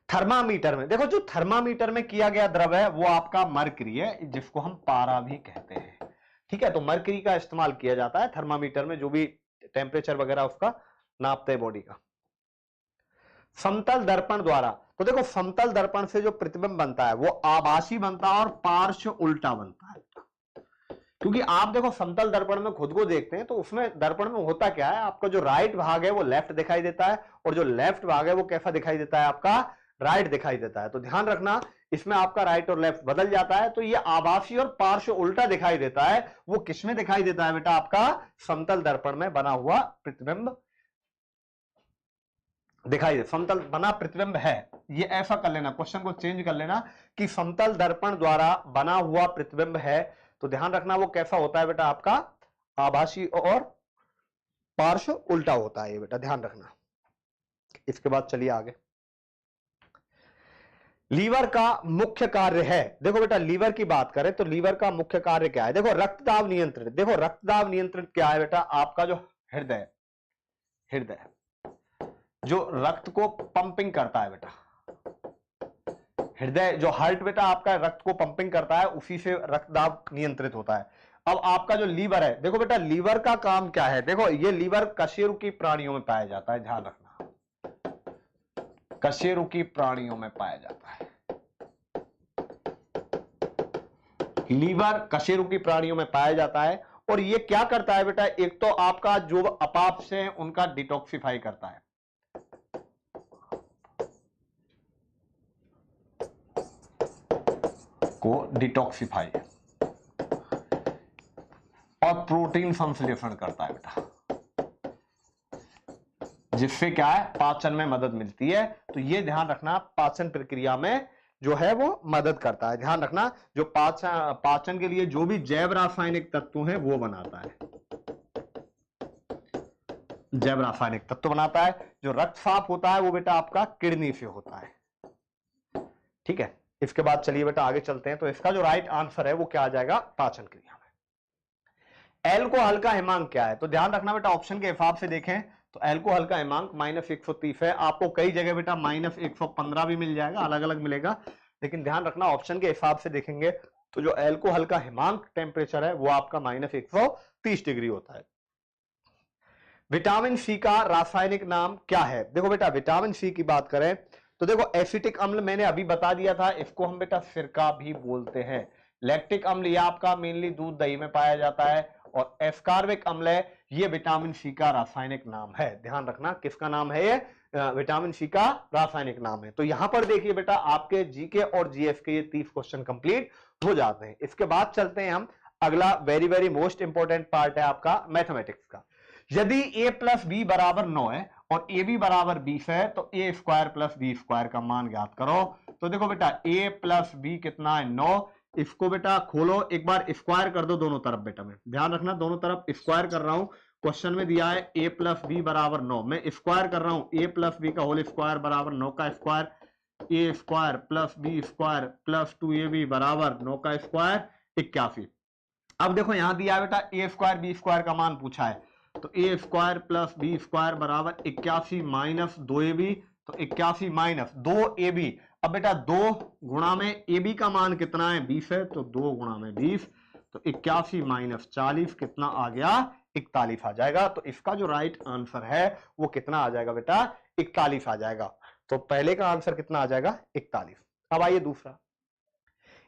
A: थर्मामीटर में देखो, जो थर्मामीटर में किया गया द्रव है वो आपका मरकरी है, जिसको हम पारा भी कहते हैं। ठीक है, तो मरकरी का इस्तेमाल किया जाता है थर्मामीटर में, जो भी टेम्परेचर वगैरह उसका नापते हैं बॉडी का। समतल दर्पण द्वारा, तो देखो समतल दर्पण से जो प्रतिबिंब बनता है वो आभासी बनता है और पार्श्व उल्टा बनता है। क्योंकि आप देखो समतल दर्पण में खुद को देखते हैं तो उसमें दर्पण में होता क्या है, आपका जो राइट भाग है वो लेफ्ट दिखाई देता है, और जो लेफ्ट भाग है वो कैसा दिखाई देता है? आपका राइट दिखाई देता है। तो ध्यान रखना इसमें आपका राइट और लेफ्ट बदल जाता है। तो ये आभासी और पार्श्व उल्टा दिखाई देता है, वो किसमें दिखाई देता है बेटा? आपका समतल दर्पण में बना हुआ प्रतिबिंब दिखाई दे, समतल बना प्रतिबिंब है। ये ऐसा कर लेना, क्वेश्चन को चेंज कर लेना कि समतल दर्पण द्वारा बना हुआ प्रतिबिंब है। तो ध्यान रखना वो कैसा होता है बेटा? आपका आभासी और पार्श्व उल्टा होता है ये बेटा, ध्यान रखना। इसके बाद चलिए आगे। लीवर का मुख्य कार्य है, देखो बेटा लीवर की बात करें तो लीवर का मुख्य कार्य क्या है? देखो रक्तदाब नियंत्रित, देखो रक्तदाब नियंत्रित क्या है बेटा? आपका जो हृदय, हृदय जो रक्त को पंपिंग करता है बेटा, हृदय जो हार्ट बेटा आपका रक्त को पंपिंग करता है, उसी से रक्तदाब नियंत्रित होता है। अब आपका जो लीवर है, देखो बेटा लीवर का काम क्या है? देखो ये लीवर कशेरुकी प्राणियों में पाया जाता है, ध्यान रखना कशेरुकी प्राणियों में पाया जाता है। लीवर कशेरुकी प्राणियों में पाया जाता है, और ये क्या करता है बेटा? एक तो आपका जो अपापच है उनका डिटॉक्सिफाई करता है, को डिटॉक्सिफाई, और प्रोटीन संश्लेषण करता है बेटा, जिससे क्या है? पाचन में मदद मिलती है। तो ये ध्यान रखना पाचन प्रक्रिया में जो है वो मदद करता है। ध्यान रखना जो पाचन के लिए जो भी जैव रासायनिक तत्व है वो बनाता है, जैव रासायनिक तत्व बनाता है। जो रक्त साफ होता है वो बेटा आपका किडनी से होता है। ठीक है, इसके बाद चलिए बेटा आगे चलते हैं। तो इसका जो राइट आंसर है वो क्या आ जाएगा? पाचन क्रिया में। एल्कोहल का हिमांक क्या है? तो ध्यान रखना बेटा ऑप्शन के हिसाब से देखें तो एल्कोहल का हिमांक -130 है। आपको कई जगह बेटा -115 भी मिल जाएगा, अलग अलग मिलेगा, लेकिन ध्यान रखना ऑप्शन के हिसाब से देखेंगे तो जो एल्कोहल का हिमांक टेम्परेचर है वो आपका -130 डिग्री होता है। विटामिन सी का रासायनिक नाम क्या है? देखो बेटा विटामिन सी की बात करें तो देखो एसिटिक अम्ल मैंने अभी बता दिया था, इसको हम बेटा सिरका भी बोलते हैं। लैक्टिक अम्ल ये आपका मेनली दूध दही में पाया जाता है, और एस्कार्बिक अम्ल है ये विटामिन सी का रासायनिक नाम है। ध्यान रखना किसका नाम है? ये विटामिन सी का रासायनिक नाम है। तो यहां पर देखिए बेटा आपके जीके और जीएस के ये 30 क्वेश्चन कंप्लीट हो जाते हैं। इसके बाद चलते हैं हम, अगला very very most important part है आपका मैथमेटिक्स का। यदि a प्लस बी बराबर 9 है और ए बी बराबर 20 है तो ए स्क्वायर प्लस बी स्क्वायर का मान ज्ञात करो। तो देखो बेटा a प्लस बी कितना है? 9। इसको बेटा खोलो एक बार, स्क्वायर कर दो दोनों तरफ बेटा। मैं ध्यान रखना दोनों तरफ स्क्वायर कर रहा हूं। क्वेश्चन में दिया है a प्लस बी बराबर 9, मैं स्क्वायर कर रहा हूं। a प्लस बी का होल स्क्वायर बराबर 9 का square, A square plus B square plus 2ab बराबर 9 का स्क्वायर 81। अब देखो यहां दिया है बेटा ए स्क्वायर बी स्क्वायर का मान पूछा है, तो ए स्क्वायर प्लस बी स्क्वायर बराबर 81 माइनस 2ab, तो 81 माइनस 2ab। अब बेटा 2 गुणा में ab का मान कितना है 20 है, तो 2 गुणा में 20, तो 81 माइनस 40 कितना आ गया 41 आ जाएगा। तो इसका जो राइट आंसर है वो कितना आ जाएगा बेटा 41 आ जाएगा। तो पहले का आंसर कितना आ जाएगा 41। अब आइए दूसरा,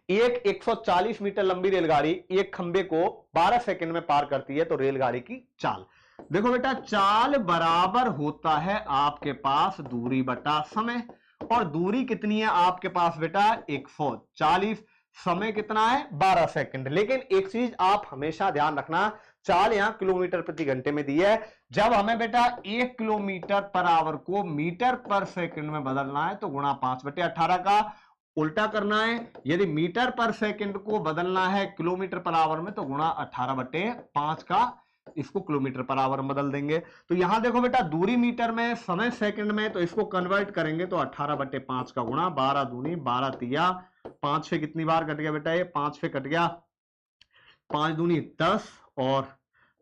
A: एक 140 मीटर लंबी रेलगाड़ी एक खंबे को 12 सेकंड में पार करती है, तो रेलगाड़ी की चाल। देखो बेटा चाल बराबर होता है आपके पास दूरी बटा समय, और दूरी कितनी है आपके पास बेटा 140, समय कितना है 12 सेकंड। लेकिन एक चीज आप हमेशा ध्यान रखना, चाल यहां किलोमीटर प्रति घंटे में दी है, जब हमें बेटा 1 किलोमीटर पर आवर को मीटर पर सेकंड में बदलना है तो गुणा 5/18 का उल्टा करना है। यदि मीटर पर सेकंड को बदलना है किलोमीटर पर आवर में तो गुणा 18/5 का, इसको किलोमीटर पर आवर में बदल देंगे। तो यहां देखो बेटा दूरी मीटर में, समय सेकंड में, तो इसको कन्वर्ट करेंगे तो 18/5 का गुणा 12 दूनी 12 तिया 5 से कितनी बार कट गया बेटा, ये 5 से कट गया, 5 दूनी 10 और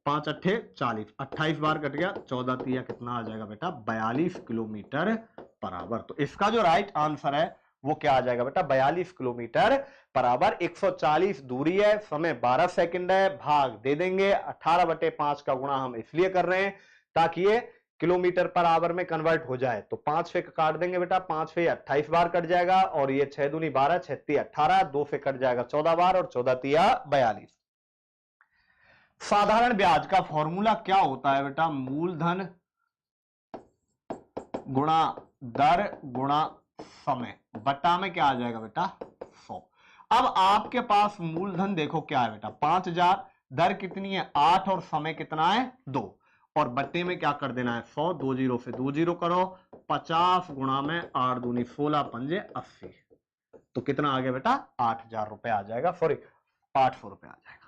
A: 5 अट्ठे 40, 28 बार कट गया, 14 तिया कितना आ जाएगा बेटा 42 किलोमीटर पर आवर। तो इसका जो राइट आंसर है वो क्या आ जाएगा बेटा 42 किलोमीटर पर आवर। 140 दूरी है, समय 12 सेकंड है, भाग दे देंगे 18/5 का गुणा हम इसलिए कर रहे हैं ताकि ये किलोमीटर पर आवर में कन्वर्ट हो जाए। तो 5 से काट देंगे बेटा, 5 से 28 बार कट जाएगा, और ये 6 दूनी 12 6 तिया 18, 2 से कट जाएगा 14 बार और 14 तिया 42। साधारण ब्याज का फॉर्मूला क्या होता है बेटा, मूलधन गुणा दर गुणा समय बटा में क्या आ जाएगा बेटा 100। अब आपके पास मूलधन देखो क्या है बेटा 5000, दर कितनी है 8 और समय कितना है 2, और बट्टे में क्या कर देना है 100, 2 जीरो से 2 जीरो करो, 50 गुणा में 8 दूनी 16 पंजे 80, तो कितना आ गया बेटा 8000 रुपए आ जाएगा, सॉरी 800 रुपए आ जाएगा,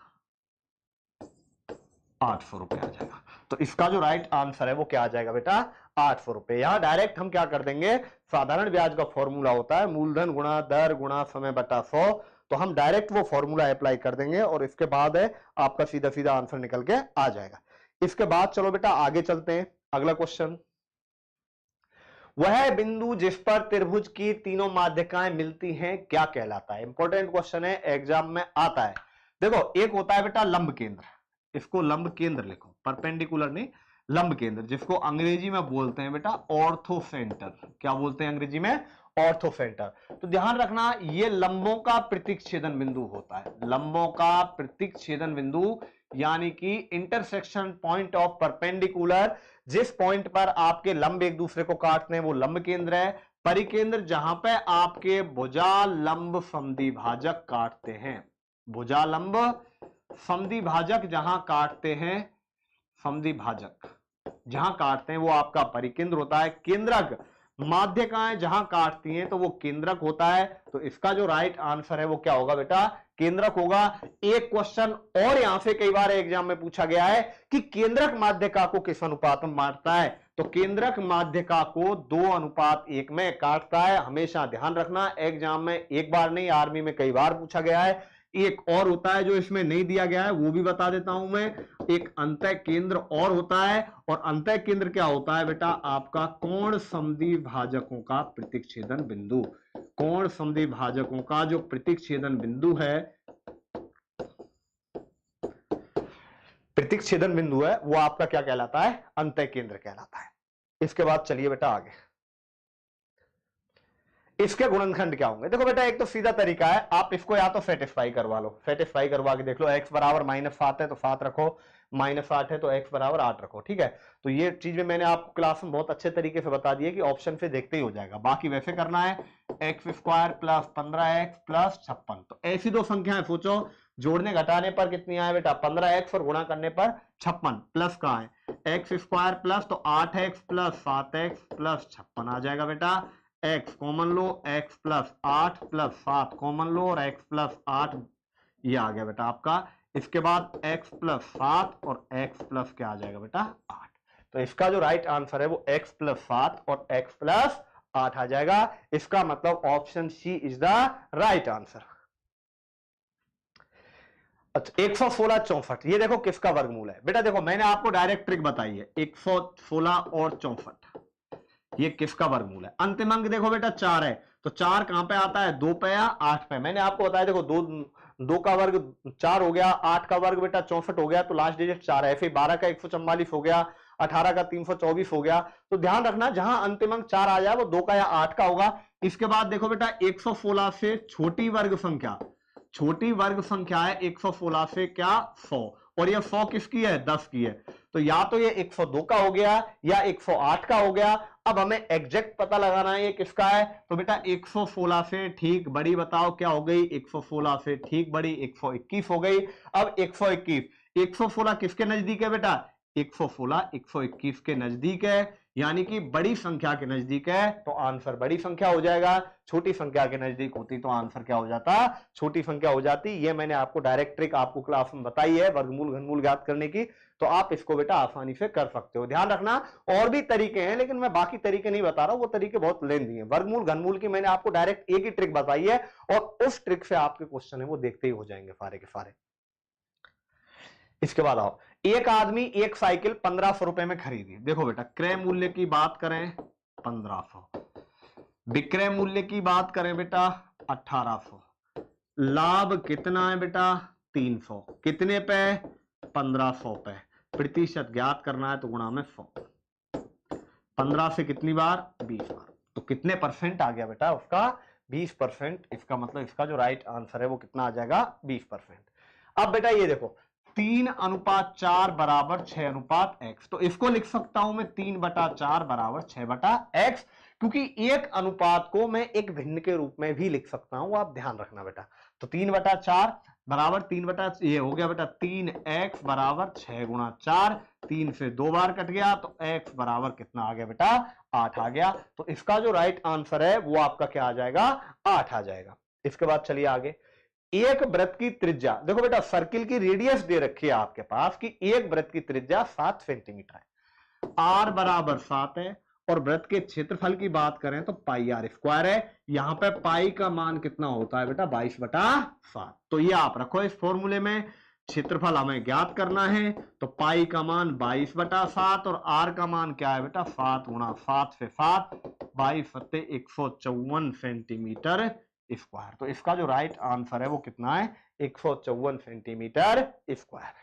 A: 800 रुपए आ जाएगा। तो इसका जो राइट आंसर है वो क्या आ जाएगा बेटा 800 रुपए। यहां डायरेक्ट हम क्या कर देंगे, साधारण ब्याज का फॉर्मूला होता है मूलधन गुणा दर गुणा समय बटा 100, तो हम डायरेक्ट वो फॉर्मूला अप्लाई कर देंगे और इसके बाद है आपका सीधा सीधा आंसर निकल के आ जाएगा। इसके बाद चलो बेटा आगे चलते हैं, अगला क्वेश्चन, वह बिंदु जिस पर त्रिभुज की तीनों माध्यिकाएं मिलती हैं क्या कहलाता है। इंपॉर्टेंट क्वेश्चन है, एग्जाम में आता है। देखो एक होता है बेटा लंब केंद्र, इसको लंब केंद्र लिखो, परपेंडिकुलर नहीं, लंब केंद्र, जिसको अंग्रेजी में बोलते हैं बेटा ऑर्थो सेंटर। क्या बोलते हैं अंग्रेजी में ऑर्थो सेंटर। तो ध्यान रखना ये लंबों का प्रतिच्छेदन बिंदु होता है, लंबों का प्रतिच्छेदन बिंदु यानी कि इंटरसेक्शन पॉइंट ऑफ परपेंडिकुलर, जिस पॉइंट पर आपके लंब एक दूसरे को काटते हैं वो लंब केंद्र है। परिकेंद्र जहां पे आपके भुजा लंब समद्विभाजक काटते हैं, भुजा लंब समद्विभाजक जहां काटते हैं, समद्विभाजक जहां काटते हैं वो आपका परिकेंद्र होता है। केंद्रक माध्यिकाएं जहां काटती हैं तो वो केंद्रक होता है। तो इसका जो राइट आंसर है वो क्या होगा बेटा केंद्रक होगा। एक क्वेश्चन और यहां से कई बार एग्जाम में पूछा गया है कि केंद्रक माध्यिका को किस अनुपात में बांटता है, तो केंद्रक माध्यिका को 2:1 में काटता है। हमेशा ध्यान रखना, एग्जाम में एक बार नहीं आर्मी में कई बार पूछा गया है। एक और होता है जो इसमें नहीं दिया गया है वो भी बता देता हूं मैं, एक अंतः केंद्र और होता है। और अंतः केंद्र क्या होता है बेटा आपका कोण समद्विभाजकों का प्रतिच्छेदन बिंदु। कोण समद्विभाजकों का जो प्रतिच्छेदन बिंदु है, प्रतिच्छेदन बिंदु है वो आपका क्या कहलाता है अंतः केंद्र कहलाता है। इसके बाद चलिए बेटा आगे, इसके गुणनखंड क्या होंगे। देखो बेटा एक तो सीधा तरीका है, आप इसको या तो सेटिस्फाई करवा लो, सेटिस्फाई करवा के देख लो। x बराबर -7 है तो 7 रखो, -8 है तो x बराबर 8 रखो, ठीक है। तो ये चीज में मैंने आपको क्लास में बहुत अच्छे तरीके से बता दिया कि ऑप्शन से देखते ही हो जाएगा। बाकी वैसे करना है x² + 15x + 56। तो ऐसी दो संख्याएं सोचो, जोड़ने घटाने पर कितनी आए बेटा 15x और गुणा करने पर 56, प्लस कहां है x² प्लस, तो 8x + 7x + 56 आ जाएगा बेटा। x कॉमन लो, x + 8 + 7 कॉमन लो और x + 8 ये आ गया बेटा आपका। इसके बाद x + 7 और x + क्या आ जाएगा बेटा 8। तो इसका जो राइट आंसर है वो x + 7 और x + 8 आ जाएगा। इसका मतलब option C is the right answer. अच्छा 116 64, ये देखो किसका वर्गमूल है बेटा। देखो मैंने आपको डायरेक्ट ट्रिक बताई है, 116 और 64 ये किसका वर्गमूल है। अंतिम अंक देखो बेटा 4 है, तो 4 कहां पे आता है, 2 पे या 8 पे। मैंने आपको बताया देखो 2 का वर्ग 4 हो गया, 8 का वर्ग बेटा 64 हो गया, तो लास्ट डिजिट 4 है। फिर 12 का 144 हो गया, 18 का 324 हो गया। तो ध्यान रखना जहां अंतिम अंक 4 आ जाए वो 2 का या 8 का होगा। इसके बाद देखो बेटा 116 से छोटी वर्ग संख्या, छोटी वर्ग संख्या है 116 से क्या 100, और ये 100 किसकी है, 10 की है। तो या तो ये 102 का हो गया या 108 का हो गया। अब हमें एग्जैक्ट पता लगाना है ये किसका है। तो बेटा 116 से ठीक बड़ी बताओ क्या हो गई, 116 से ठीक बड़ी 121 हो गई। अब 121, 116 किसके नजदीक है बेटा, 116 121 के नजदीक है, यानी कि बड़ी संख्या के नजदीक है, तो आंसर बड़ी संख्या हो जाएगा। छोटी संख्या के नजदीक होती तो आंसर क्या हो जाता, छोटी संख्या हो जाती। ये मैंने आपको डायरेक्ट ट्रिक आपको क्लास में बताई है वर्गमूल घनमूल ज्ञात करने की, तो आप इसको बेटा आसानी से कर सकते हो। ध्यान रखना और भी तरीके हैं, लेकिन मैं बाकी तरीके नहीं बता रहा हूं, वो तरीके बहुत लेंदी हैं। वर्गमूल घनमूल की मैंने आपको डायरेक्ट एक ही ट्रिक बताई है, और उस ट्रिक से आपके क्वेश्चन है वो देखते ही हो जाएंगे सारे के सारे। इसके बाद आओ, एक आदमी एक साइकिल 1500 रुपए में खरीदी। देखो बेटा क्रय मूल्य की बात करें 1500, विक्रय मूल्य की बात करें बेटा 1800, लाभ कितना है बेटा 300, कितने पे 1500 पे, प्रतिशत ज्ञात करना है तो गुणा में 100, 15 से कितनी बार 20 बार, तो कितने परसेंट आ गया बेटा उसका 20%। इसका मतलब इसका जो राइट आंसर है वो कितना आ जाएगा 20%। अब बेटा ये देखो 3:4 बराबर 6:x, तो इसको लिख सकता हूं मैं 3/4 बराबर 6/x, क्योंकि एक अनुपात को मैं एक भिन्न के रूप में भी लिख सकता हूं, आप ध्यान रखना बेटा। तो 3/4 बराबर 3 ये हो गया बेटा 3x बराबर 6 गुणा 4, 3 से 2 बार कट गया, तो x बराबर कितना आ गया बेटा 8 आ गया। तो इसका जो राइट आंसर है वो आपका क्या आ जाएगा 8 आ जाएगा। इसके बाद चलिए आगे, एक वृत्त की त्रिज्या, देखो बेटा सर्किल की रेडियस दे रखी है आपके पास कि एक वृत्त की त्रिज्या 7 सेंटीमीटर है, आर बराबर 7 है, और वृत्त के क्षेत्रफल की बात करें तो पाई आर स्क्वायर है। यहां पे पाई का मान कितना होता है बेटा 22/7, तो ये आप रखो इस फॉर्मूले में। क्षेत्रफल हमें ज्ञात करना है, तो पाई का मान 22/7 और आर का मान क्या है बेटा 7 गुणा 7 से 7, 22/154 सेंटीमीटर स्क्वायर। तो इसका जो राइट आंसर है वो कितना है 154 सेंटीमीटर स्क्वायर।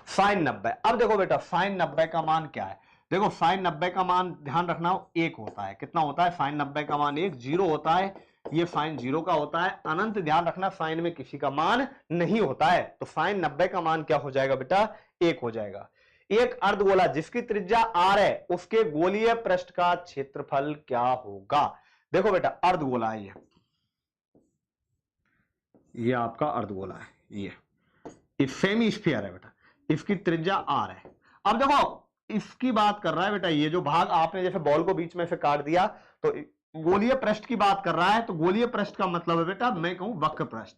A: साइन 90, अब देखो बेटा साइन 90 का मान क्या है। देखो साइन 90 का मान ध्यान रखना 1 होता है, कितना होता है साइन 90 का मान 1, 0 होता है, ये साइन 0 का होता है, अनंत ध्यान रखना साइन में किसी का मान नहीं होता है। तो साइन 90 का मान क्या हो जाएगा बेटा 1 हो जाएगा। एक अर्धगोला जिसकी त्रिज्या r है उसके गोलीय पृष्ठ का क्षेत्रफल क्या होगा। देखो बेटा अर्धगोला है ये आपका अर्धगोला है, ये सेमी स्फीयर है बेटा, इसकी त्रिज्या r है। अब देखो इसकी बात कर रहा है बेटा, ये जो भाग आपने जैसे बॉल को बीच में से काट दिया तो गोलीय पृष्ठ की बात कर रहा है, तो गोलीय पृष्ठ का मतलब है बेटा मैं कहूं वक्र पृष्ठ।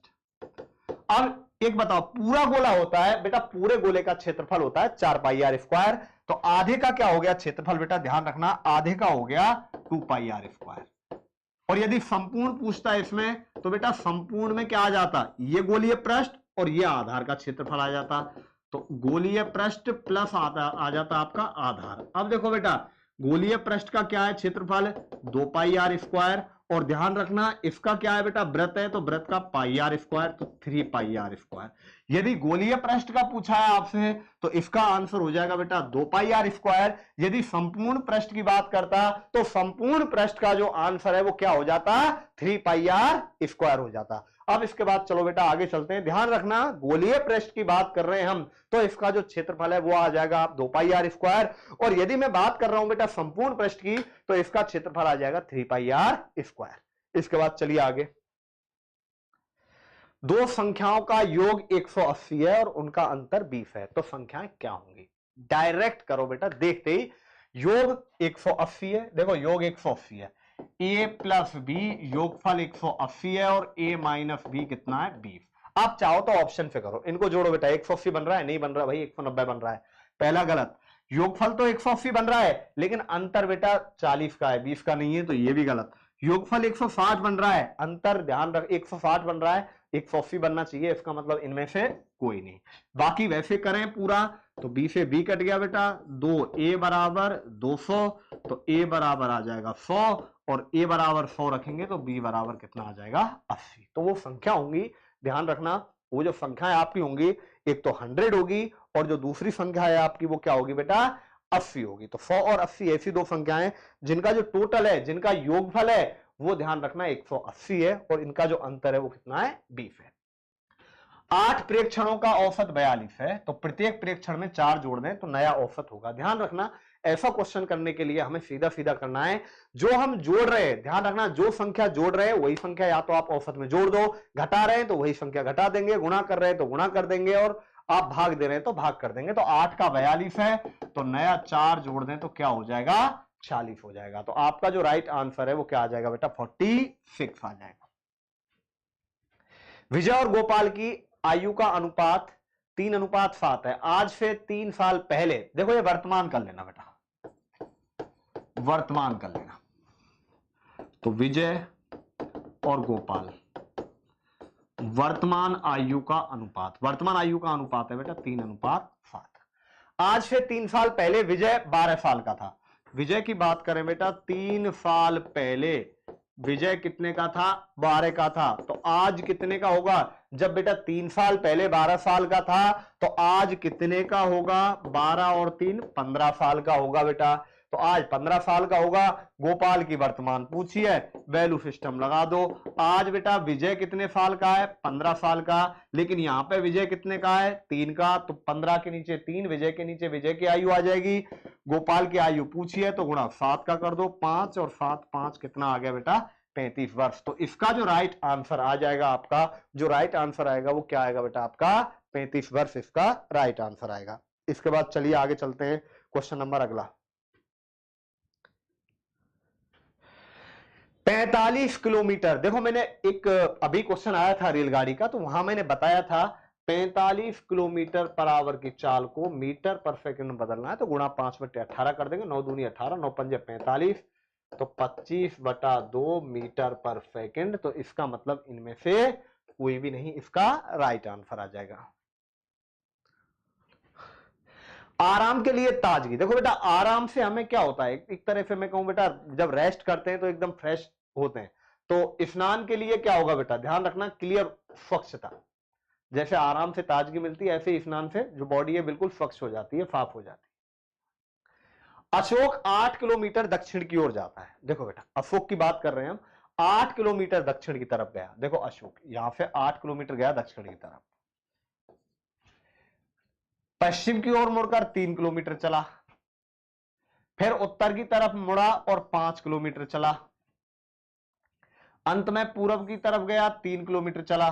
A: अब एक बताओ पूरा गोला होता है बेटा, पूरे गोले का क्षेत्रफल होता है 4 पाई आर स्क्वायर, तो आधे का क्या हो गया क्षेत्रफल बेटा ध्यान रखना आधे का हो गया 2 पाई आर स्क्वायर। और यदि संपूर्ण पूछता है इसमें तो बेटा संपूर्ण में क्या आ जाता, ये गोलीय पृष्ठ और ये आधार का क्षेत्रफल आ जाता, तो गोलीय पृष्ठ प्लस आ जाता आपका आधार। अब देखो बेटा गोलीय पृष्ठ का क्या है क्षेत्रफल 2 पाई आर स्क्वायर, और ध्यान रखना इसका क्या है बेटा वृत्त है, तो वृत्त का पाई आर स्क्वायर, तो 3 पाई आर स्क्वायर। यदि गोलीय पृष्ठ का पूछा है आपसे तो इसका आंसर हो जाएगा बेटा 2 पाई आर स्क्वायर। यदि संपूर्ण पृष्ठ की बात करता तो संपूर्ण पृष्ठ का जो आंसर है वो क्या हो जाता 3 पाई आर स्क्वायर हो जाता। अब इसके बाद चलो बेटा आगे चलते हैं, ध्यान रखना गोलीय पृष्ठ की बात कर रहे हैं हम, तो इसका जो क्षेत्रफल है वो आ जाएगा आप 2 पाई आर स्क्वायर, और यदि मैं बात कर रहा हूं बेटा संपूर्ण पृष्ठ की तो इसका क्षेत्रफल आ जाएगा 3 पाई आर स्क्वायर। इसके बाद चलिए आगे, दो संख्याओं का योग 180 है और उनका अंतर 20 है, तो संख्याएं क्या होंगी। डायरेक्ट करो बेटा देखते ही, योग 180 है, देखो योग 180 है, a प्लस बी योगफल 180 है और a माइनस बी कितना है 20। आप चाहो तो ऑप्शन से करो, इनको जोड़ो बेटा 180 बन रहा है, नहीं बन रहा भाई 190 बन रहा है, पहला गलत। योगफल तो 180 बन रहा है, लेकिन अंतर बेटा 40 का है, 20 का नहीं है, तो ये भी गलत। योगफल 160 बन रहा है, अंतर ध्यान रख 160 बन रहा है, 180 बनना चाहिए, इसका मतलब इनमें से कोई नहीं। बाकी वैसे करें पूरा, तो बी से बी कट गया बेटा, 2a बराबर 200, तो a बराबर आ जाएगा 100, और a बराबर 100 रखेंगे तो b बराबर कितना आ जाएगा 80। तो वो संख्या होंगी, ध्यान रखना, वो जो संख्याएं आपकी होंगी, एक तो 100 होगी, और जो दूसरी संख्या है आपकी वो क्या होगी बेटा 80 होगी। तो 100 और 80 ऐसी दो संख्याएं जिनका जो टोटल है, जिनका योगफल है, वो ध्यान रखना 180 है, और इनका जो अंतर है वो कितना है 20 है। 8 प्रेक्षणों का औसत 42 है, तो प्रत्येक प्रेक्षण में 4 जोड़ दें तो नया औसत होगा। ध्यान रखना, ऐसा क्वेश्चन करने के लिए हमें सीधा सीधा करना है, जो हम जोड़ रहे हैं, ध्यान रखना, जो संख्या जोड़ रहे हैं वही संख्या या तो आप औसत में जोड़ दो, घटा रहे हैं तो वही संख्या घटा देंगे, गुणा कर रहे हैं तो गुणा कर देंगे, और आप भाग दे रहे हैं तो भाग कर देंगे। तो 8 का 42 है, तो नया 4 जोड़ दें तो क्या हो जाएगा 40 हो जाएगा। तो आपका जो राइट आंसर है वो क्या आ जाएगा बेटा 46 आ जाएगा। विजय और गोपाल की आयु का अनुपात 3:7 है। आज से 3 साल पहले, देखो ये वर्तमान कर लेना बेटा, वर्तमान कर लेना, तो विजय और गोपाल वर्तमान आयु का अनुपात, वर्तमान आयु का अनुपात है बेटा 3:7। आज से 3 साल पहले विजय 12 साल का था। विजय की बात करें बेटा, 3 साल पहले विजय कितने का था 12 का था, तो आज कितने का होगा, जब बेटा 3 साल पहले 12 साल का था, तो आज कितने का होगा 12 और 3 15 साल का होगा बेटा। तो आज 15 साल का होगा। गोपाल की वर्तमान पूछी है, वैल्यू सिस्टम लगा दो। आज बेटा विजय कितने साल का है 15 साल का, लेकिन यहां पे विजय कितने का है 3 का, तो 15 के नीचे 3, विजय के नीचे विजय की आयु आ जाएगी। गोपाल की आयु पूछी है तो गुणा 7 का कर दो, 5 और 7 5 कितना आ गया बेटा 35 वर्ष। तो इसका जो राइट आंसर आ जाएगा, आपका जो राइट आंसर आएगा वो क्या आएगा बेटा आपका 35 वर्ष, इसका राइट आंसर आएगा। इसके बाद चलिए आगे चलते हैं, क्वेश्चन नंबर अगला। 45 किलोमीटर, देखो मैंने एक अभी क्वेश्चन आया था रेलगाड़ी का, तो वहां मैंने बताया था 45 किलोमीटर पर आवर की चाल को मीटर पर सेकंड में बदलना है, तो गुणा 5/18 कर देंगे, 9 दूनी 18, 9 पंजे 45, तो 25/2 मीटर पर सेकंड। तो इसका मतलब इनमें से कोई भी नहीं, इसका राइट आंसर आ जाएगा। आराम के लिए ताजगी, देखो बेटा आराम से हमें क्या होता है, एक तरह से मैं कहूं बेटा, जब रेस्ट करते हैं तो एकदम फ्रेश होते हैं। तो स्नान के लिए क्या होगा बेटा, ध्यान रखना, क्लियर स्वच्छता। जैसे आराम से ताजगी मिलती है, ऐसे स्नान से जो बॉडी है बिल्कुल स्वच्छ हो जाती है, साफ हो जाती है। अशोक 8 किलोमीटर दक्षिण की ओर जाता है। देखो बेटा अशोक की बात कर रहे हैं हम, 8 किलोमीटर दक्षिण की तरफ गया। देखो अशोक यहां से 8 किलोमीटर गया दक्षिण की तरफ, पश्चिम की ओर मुड़कर 3 किलोमीटर चला, फिर उत्तर की तरफ मुड़ा और 5 किलोमीटर चला, अंत में पूर्व की तरफ गया 3 किलोमीटर चला।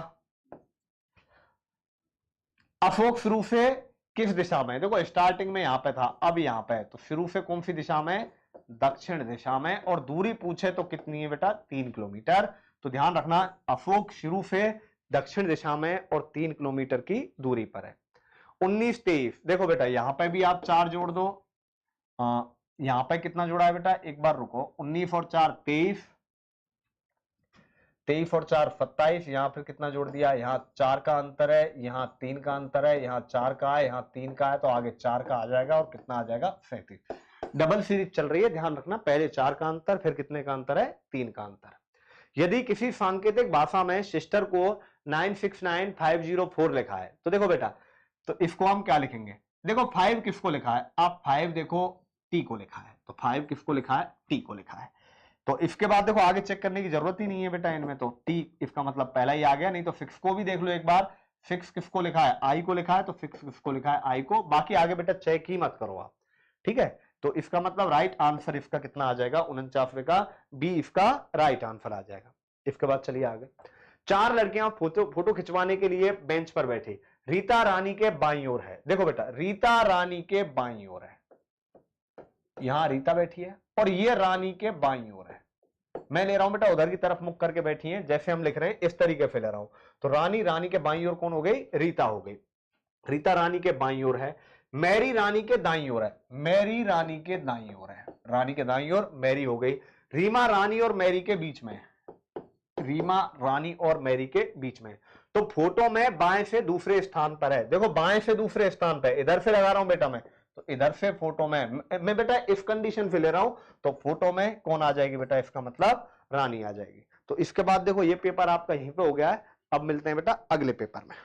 A: अशोक शुरू से किस दिशा में, देखो स्टार्टिंग में यहां पे था, अब यहां पे है, तो शुरू से कौन सी दिशा में, दक्षिण दिशा में, और दूरी पूछे तो कितनी है बेटा 3 किलोमीटर। तो ध्यान रखना अशोक शुरू से दक्षिण दिशा में और 3 किलोमीटर की दूरी पर है। 19 23, देखो बेटा यहां पे भी आप 4 जोड़ दो, यहां पे कितना जोड़ा है बेटा, एक बार रुको, 19 और 4 23, 23 और 4 27, यहां फिर कितना जोड़ दिया, यहाँ 4 का अंतर है, यहाँ 3 का अंतर है, यहाँ 4 का है, यहाँ 3 का है, तो आगे 4 का आ जाएगा और कितना आ जाएगा 37। डबल सीरीज चल रही है, ध्यान रखना, पहले 4 का अंतर, फिर कितने का अंतर है 3 का अंतर। यदि किसी सांकेतिक भाषा में सिस्टर को 969504 लिखा है, तो देखो बेटा, तो इसको हम क्या लिखेंगे, देखो 5 किसको लिखा है, आप 5 देखो टी को लिखा है, तो 5 किसको लिखा है टी को लिखा है। तो इसके बाद देखो आगे चेक करने की जरूरत ही नहीं है बेटा इनमें, तो टी इसका मतलब पहला ही आ गया, नहीं तो 6 को भी देख लो एक बार, 6 किसको लिखा है आई को लिखा है, तो 6 किसको लिखा है आई को। बाकी आगे बेटा चेक ही मत करो आप, ठीक है। तो इसका मतलब राइट आंसर इसका कितना आ जाएगा 49 का, बी इसका राइट आंसर आ जाएगा। इसके बाद चलिए आगे, 4 लड़कियां फोटो खिंचवाने के लिए बेंच पर बैठी, रीता रानी के बाईं ओर है। देखो बेटा रीता रानी के बाईं ओर है, यहां रीता बैठी है और ये रानी के बाईं ओर है। मैं ले रहा हूं बेटा उधर की तरफ मुख करके बैठी है, जैसे हम लिख रहे हैं इस तरीके से ले रहा हूं। तो रानी के बाईं ओर कौन हो गई, रीता हो गई। रीता रानी के बाईं ओर है, मैरी रानी के दाईं ओर है, मैरी रानी के दाईं ओर है, रानी के दाईं ओर मैरी हो गई। रीमा रानी और मैरी के बीच में, रीमा रानी और मैरी के बीच में। तो फोटो में बाएं से दूसरे स्थान पर है, देखो बाएं से दूसरे स्थान पर, इधर से लगा रहा हूं बेटा मैं, तो इधर से फोटो में मैं बेटा इफ कंडीशन से ले रहा हूं, तो फोटो में कौन आ जाएगी बेटा, इसका मतलब रानी आ जाएगी। तो इसके बाद देखो ये पेपर आपका यहीं पे हो गया है। अब मिलते हैं बेटा अगले पेपर में।